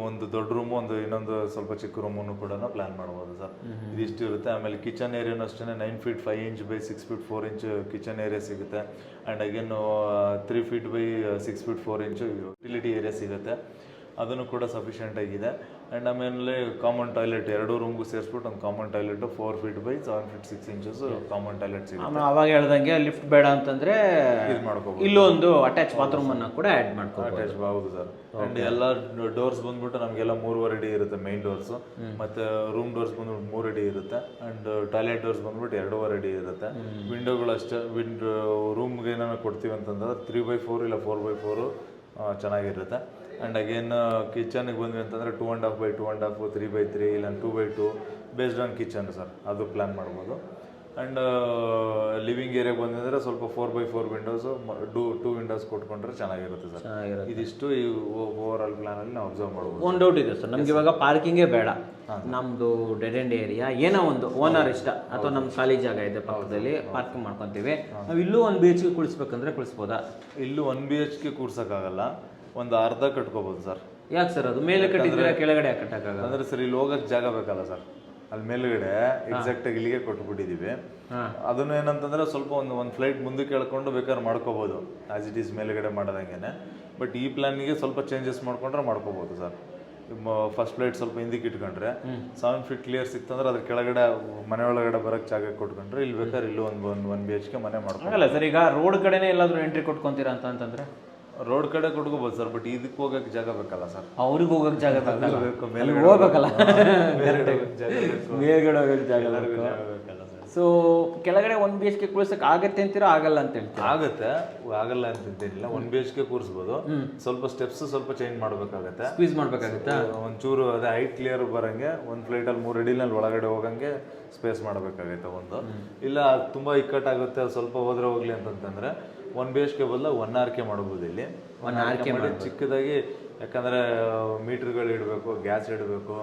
ಒಂದು ದೊಡ್ಡ ರೂಮು, ಇನ್ನೊಂದು ಸ್ವಲ್ಪ ಚಿಕ್ಕ ರೂಮನ್ನು ಕೂಡ ಪ್ಲಾನ್ ಮಾಡ್ಬೋದು ಸರ್. ಇದಿಷ್ಟು ಇರುತ್ತೆ. ಆಮೇಲೆ ಕಿಚನ್ ಏರಿಯಾನು ಅಷ್ಟೇ 9 feet 5 inch by 6 feet 4 inch kitchen area ಸಿಗುತ್ತೆ. And again 3 feet by 6 feet 4 inch utility area ಸಿಗುತ್ತೆ. ಅದನ್ನು ಕೂಡ ಸಫಿಷಿಯೆಂಟ್ ಆಗಿದೆ. ಆ್ಯಂಡ್ ಆಮೇಲೆ ಕಾಮನ್ ಟಾಯ್ಲೆಟ್ 2 ರೂಮ್ಗೂ ಸೇರಿಸ್ಬಿಟ್ಟು ಒಂದು common toilet 4 feet by 7 feet 6 inches common toilet ಸಿಗುತ್ತೆ. ಅವಾಗ ಹೇಳ್ದಂಗೆ ಲಿಫ್ಟ್ ಬೇಡ ಅಂತಂದ್ರೆ ಇದು ಮಾಡ್ಕೋಬಹುದು. ಇಲ್ಲೊಂದು ಅಟ್ಯಾಚ್ ಬಾತ್ರೂಮ್ ಅನ್ನ ಕೂಡ ಆಡ್ ಮಾಡ್ಕೋಬಹುದು. ಅಟ್ಯಾಚ್ ಹೌದು ಸರ್. ಅಂಡ್ ಎಲ್ಲ ಡೋರ್ಸ್ ಬಂದ್ಬಿಟ್ಟು ನಮಗೆಲ್ಲ 3.5 ಅಡಿ ಇರುತ್ತೆ ಮೇನ್ ಡೋರ್ಸ್. ಮತ್ತೆ ರೂಮ್ ಡೋರ್ಸ್ ಬಂದ್ಬಿಟ್ಟು 3 ಅಡಿ ಇರುತ್ತೆ. ಅಂಡ್ ಟಾಯ್ಲೆಟ್ ಡೋರ್ಸ್ ಬಂದ್ಬಿಟ್ಟು 2.5 ಅಡಿ ಇರುತ್ತೆ. ವಿಂಡೋಗಳು ಅಷ್ಟೇ. ರೂಮ್ಗೆ ಏನಾದ್ರು ಕೊಡ್ತೀವಿ ಅಂತಂದ್ರೆ 3x4 ಇಲ್ಲ 4x4 ಚೆನ್ನಾಗಿರುತ್ತೆ. ಆ್ಯಂಡ್ ಅಗೇನ್ ಕಿಚನ್ಗೆ ಬಂದ್ವಿ ಅಂತಂದರೆ 2.5 by 2.5 3x3 ಇಲ್ಲ 2x2 based on kitchen sir, ಅದು ಪ್ಲ್ಯಾನ್ ಮಾಡ್ಬೋದು. ಆ್ಯಂಡ್ ಲಿವಿಂಗ್ ಏರಿಯಾಗೆ ಬಂದಿದ್ರೆ ಸ್ವಲ್ಪ 4x4 ವಿಂಡೋಸು 2 ವಿಂಡೋಸ್ ಕೊಟ್ಕೊಂಡ್ರೆ ಚೆನ್ನಾಗಿರುತ್ತೆ ಸರ್. ಇದಿಷ್ಟು ಈ ಓವರ್ ಆಲ್ ಪ್ಲಾನಲ್ಲಿ ನಾವು ಅಬ್ಸರ್ವ್ ಮಾಡ್ಬೋದು. ಒಂದು ಡೌಟ್ ಇದೆ ಸರ್, ನಮಗೆ ಇವಾಗ ಪಾರ್ಕಿಂಗೇ ಬೇಡ, ನಮ್ಮದು ಡೆಡ್ ಎಂಡ್ ಏರಿಯಾ ಏನೋ ಒಂದು ಓನರ್ ಇಷ್ಟ ಅಥವಾ ನಮ್ಮ ಖಾಲಿ ಜಾಗ ಇದೆ ಪಕ್ಕದಲ್ಲಿ ಪಾರ್ಕಿಂಗ್ ಮಾಡ್ಕೊತೀವಿ, ನಾವು ಇಲ್ಲೂ 1 BHK ಕುಳಿಸ್ಬೇಕಂದ್ರೆ ಕುಳಿಸ್ಬೋದಾ? ಇಲ್ಲೂ 1 BHK ಕೂರ್ಸೋಕ್ಕಾಗಲ್ಲ, ಒಂದು ಅರ್ಧ ಕಟ್ಕೋಬೋದು ಸರ್. ಯಾಕೆ ಸರ್? ಅದು ಮೇಲೆ ಕಟ್ಟಿದ್ರೆ ಕೆಳಗಡೆ ಕಟ್ಟಕ್ಕಾಗಲ್ಲ ಅಂದ್ರೆ ಸರ್ ಇಲ್ಲಿ ಹೋಗಕ್ಕೆ ಜಾಗ ಬೇಕಲ್ಲ ಸರ್. ಅಲ್ಲಿ ಮೇಲ್ಗಡೆ ಎಕ್ಸಾಕ್ಟ್ ಆಗಿ ಇಲ್ಲಿಗೆ ಕೊಟ್ಬಿಟ್ಟಿದೀವಿ. ಅದನ್ನು ಏನಂತಂದ್ರೆ ಸ್ವಲ್ಪ ಒಂದು ಫ್ಲೈಟ್ ಮುಂದಕ್ಕೆ ಎಳ್ಕೊಂಡು ಬೇಕಾದ್ರೆ ಮಾಡ್ಕೋಬಹುದು ಆಸ್ ಇಟ್ ಈಸ್ ಮೇಲ್ಗಡೆ ಮಾಡೋದಂಗೆನೆ. ಬಟ್ ಈ ಪ್ಲಾನಿಗೆ ಸ್ವಲ್ಪ ಚೇಂಜಸ್ ಮಾಡ್ಕೊಂಡ್ರೆ ಮಾಡ್ಕೋಬಹುದು ಸರ್. ಫಸ್ಟ್ ಫ್ಲೈಟ್ ಸ್ವಲ್ಪ ಹಿಂದಕ್ಕೆ ಇಟ್ಕೊಂಡ್ರೆ 7 ಫೀಟ್ ಕ್ಲಿಯರ್ ಸಿಕ್ತಂದ್ರೆ ಅದ್ರ ಕೆಳಗಡೆ ಮನೆ ಒಳಗಡೆ ಬರಕ್ಕೆ ಜಾಗ ಕೊಟ್ಕೊಂಡ್ರೆ ಇಲ್ಲಿ ಬೇಕಾದ್ರೆ ಇಲ್ಲೂ ಒಂದು 1 BHK ಮನೆ ಮಾಡ್ಕೊಳ್ಳಲ್ಲ ಸರ್. ಈಗ ರೋಡ್ ಕಡೆನೇ ಎಲ್ಲಾದ್ರೂ ಎಂಟ್ರಿ ಕೊಟ್ಕೊಂತೀರಾ ಅಂತಂದ್ರೆ ರೋಡ್ ಕಡೆ ಕೊಟ್ಕೋಬಹುದು ಸರ್. ಬಟ್ ಇದಕ್ಕೆ ಹೋಗಕ್ಕೆ ಜಾಗ ಬೇಕಲ್ಲ ಸರ್. ಅವ್ರಿಗೆ ಹೋಗಕ್ಕೆ ಜಾಗ ಬೇಕಲ್ಲ, ಮೇಲ್ಗಡೆ ಹೋಗ್ಬೇಕಲ್ಲ, ಮೇಲ್ಗಡೆ ಹೋಗಕ್ಕೆ ಜಾಗ ಬೇಕಲ್ಲ ಸರ್. ಸೊ ಕೆಳಗಡೆ 1 BHK ಕೂರ್ಸಕ್ ಆಗತ್ತೆ ಅಂತೀರಾ? ಆಗಲ್ಲ ಅಂತ ಹೇಳ್ತೀರಾ? ಆಗತ್ತೆ, ಆಗಲ್ಲ ಅಂತೇನಿಲ್ಲ. 1 BHK ಕೂರಿಸ್ಬೋದು. ಸ್ವಲ್ಪ ಸ್ಟೆಪ್ಸ್ ಸ್ವಲ್ಪ ಚೇಂಜ್ ಮಾಡ್ಬೇಕಾಗತ್ತೆ, ಸ್ಕ್ವೀಸ್ ಮಾಡ್ಬೇಕಾಗತ್ತೆ ಒಂಚೂರು. ಅದೇ ಹೈಟ್ ಕ್ಲಿಯರ್ ಬರಂಗೆ ಒಂದು ಫ್ಲೈಟಲ್ಲಿ 3 ಅಡಿನಲ್ಲಿ ಒಳಗಡೆ ಹೋಗಂಗೆ ಸ್ಪೇಸ್ ಮಾಡಬೇಕಾಗತ್ತೆ ಒಂದು. ಇಲ್ಲ ತುಂಬಾ ಇಕ್ಕಟ್ಟಾಗುತ್ತೆ ಸ್ವಲ್ಪ ಹೋದ್ರೆ ಹೋಗ್ಲಿ ಅಂತಂದ್ರೆ 1 BHK ಬದಲು 1 RK ಮಾಡಬಹುದು. ಇಲ್ಲಿ 1 RK ಮಾಡಿ ಚಿಕ್ಕದಾಗಿ, ಯಾಕಂದ್ರೆ ಮೀಟರ್ಗಳು ಇಡಬೇಕು, ಗ್ಯಾಸ್ ಇಡಬೇಕು,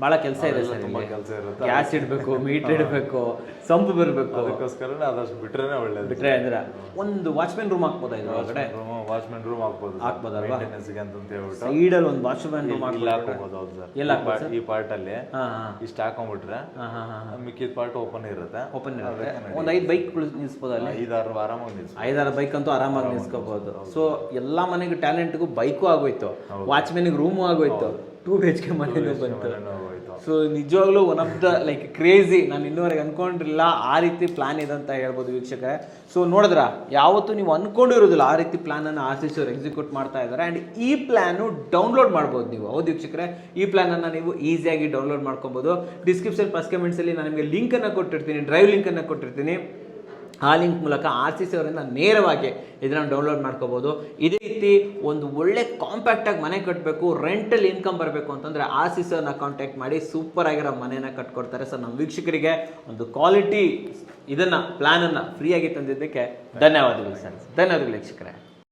ಭಾಳ ಕೆಲಸ ಇದೆ ಸರ್. ತುಂಬಾ ಕೆಲಸ ಇರುತ್ತೆ. ಗ್ಯಾಸ್ ಇಡಬೇಕು, ಮೀಟರ್ ಇಡಬೇಕು, ಸಂಪ್ ಬರಬೇಕು. ಅದಕ್ಕೋಸ್ಕರನೇ ಅದಷ್ಟು ಬಿಟ್ರೇನೆ ಒಳ್ಳೇದು. ಬಿಟ್ರೆ ಅಂದ್ರೆ ಒಂದು ವಾಚ್ಮೆನ್ ರೂಮ್ ಹಾಕ್ಬೋದಾ ಇದು ಒಳಗಡೆ? ವಾಚ್ಮೆನ್ ರೂಮ್ ಹಾಕ್ಬೋದು, ಮೇಂಟೆನೆನ್ಸ್ಗೆ ಅಂತ ಹೇಳ್ಬಿಟ್ಟು ಸೈಡಲ್ಲಿ ಒಂದು ವಾಚ್ಮೆನ್ ರೂಮ್ ಹಾಕ್ಬೋದು. ಹೌದು ಸರ್. ಎಲ್ಲ ಈ ಪಾರ್ಟ್ ಅಲ್ಲಿ ಇಷ್ಟು ಹಾಕೊಂಡ್ಬಿಟ್ರೆ ಮಿಕ್ಕಿದ ಪಾರ್ಟ್ ಓಪನ್ ಇರುತ್ತೆ. ಒಂದು 5 ಬೈಕ್ ನಿಲ್ಸ್ಬೋದು ಅಲ್ಲಿ. 5-6 ಆರಾಮಾಗಿ ನಿಲ್ಸ್ 5-6 ಬೈಕ್ ಅಂತೂ ಆರಾಮಾಗಿ ನಿಲ್ಸ್ಕೋಬಹುದು. ಸೊ ಎಲ್ಲಾ ಮನೆಗೆ ಟ್ಯಾಲೆಂಟ್ಗೂ ಬೈಕು ಆಗೋಯ್ತು, ವಾಚ್ಮೆನ್ಗೆ ರೂಮು ಆಗೋಯ್ತು, 2 BHK ಮನೆಯೂ ಬಂತು. ಸೊ ನಿಜವಾಗ್ಲೂ one of the like crazy, ನಾನು ಇನ್ನೂವರೆಗೆ ಅನ್ಕೊಂಡಿರಲಿಲ್ಲ ಆ ರೀತಿ ಪ್ಲಾನ್ ಇದೆ ಅಂತ ಹೇಳ್ಬೋದು ವೀಕ್ಷಕರೇ. ಸೊ ನೋಡಿದ್ರ, ಯಾವತ್ತೂ ನೀವು ಅನ್ಕೊಂಡಿರೋದಿಲ್ಲ ಆ ರೀತಿ ಪ್ಲಾನನ್ನು ಆರ್ಸಿಸಿ ಅವರು ಎಕ್ಸಿಕ್ಯೂಟ್ ಮಾಡ್ತಾ ಇದ್ದಾರೆ. ಆ್ಯಂಡ್ ಈ ಪ್ಲಾನು ಡೌನ್ಲೋಡ್ ಮಾಡ್ಬೋದು ನೀವು. ಹೌದು ವೀಕ್ಷಕರೇ, ಈ ಪ್ಲಾನನ್ನು ನೀವು ಈಸಿಯಾಗಿ ಡೌನ್ಲೋಡ್ ಮಾಡ್ಕೊಬೋದು. ಡಿಸ್ಕ್ರಿಪ್ಷನ್ ಫಸ್ಟ್ ಕಮೆಂಟ್ಸಲ್ಲಿ ನಾನು ನಿಮಗೆ ಲಿಂಕನ್ನು ಕೊಟ್ಟಿರ್ತೀನಿ, ಡ್ರೈವ್ ಲಿಂಕನ್ನು ಕೊಟ್ಟಿರ್ತೀನಿ. ಆ ಲಿಂಕ್ ಮೂಲಕ RCC ಅವರಿಂದ ನೇರವಾಗಿ ಇದನ್ನು ಡೌನ್ಲೋಡ್ ಮಾಡ್ಕೋಬೋದು. ಇದೇ ರೀತಿ ಒಂದು ಒಳ್ಳೆ ಕಾಂಪ್ಯಾಕ್ಟಾಗಿ ಮನೆ ಕಟ್ಟಬೇಕು, ರೆಂಟಲ್ ಇನ್ಕಮ್ ಬರಬೇಕು ಅಂತಂದರೆ RCC ಅವ್ರನ್ನ ಕಾಂಟ್ಯಾಕ್ಟ್ ಮಾಡಿ ಸೂಪರ್ ಆಗಿರೋ ಮನೆಯನ್ನು ಕಟ್ಕೊಡ್ತಾರೆ. ಸೊ ನಮ್ಮ ವೀಕ್ಷಕರಿಗೆ ಒಂದು ಕ್ವಾಲಿಟಿ ಪ್ಲ್ಯಾನನ್ನು ಫ್ರೀಯಾಗಿ ತಂದಿದ್ದಕ್ಕೆ ಧನ್ಯವಾದಗಳು ಸರ್. ಧನ್ಯವಾದಗಳು ವೀಕ್ಷಕರೇ.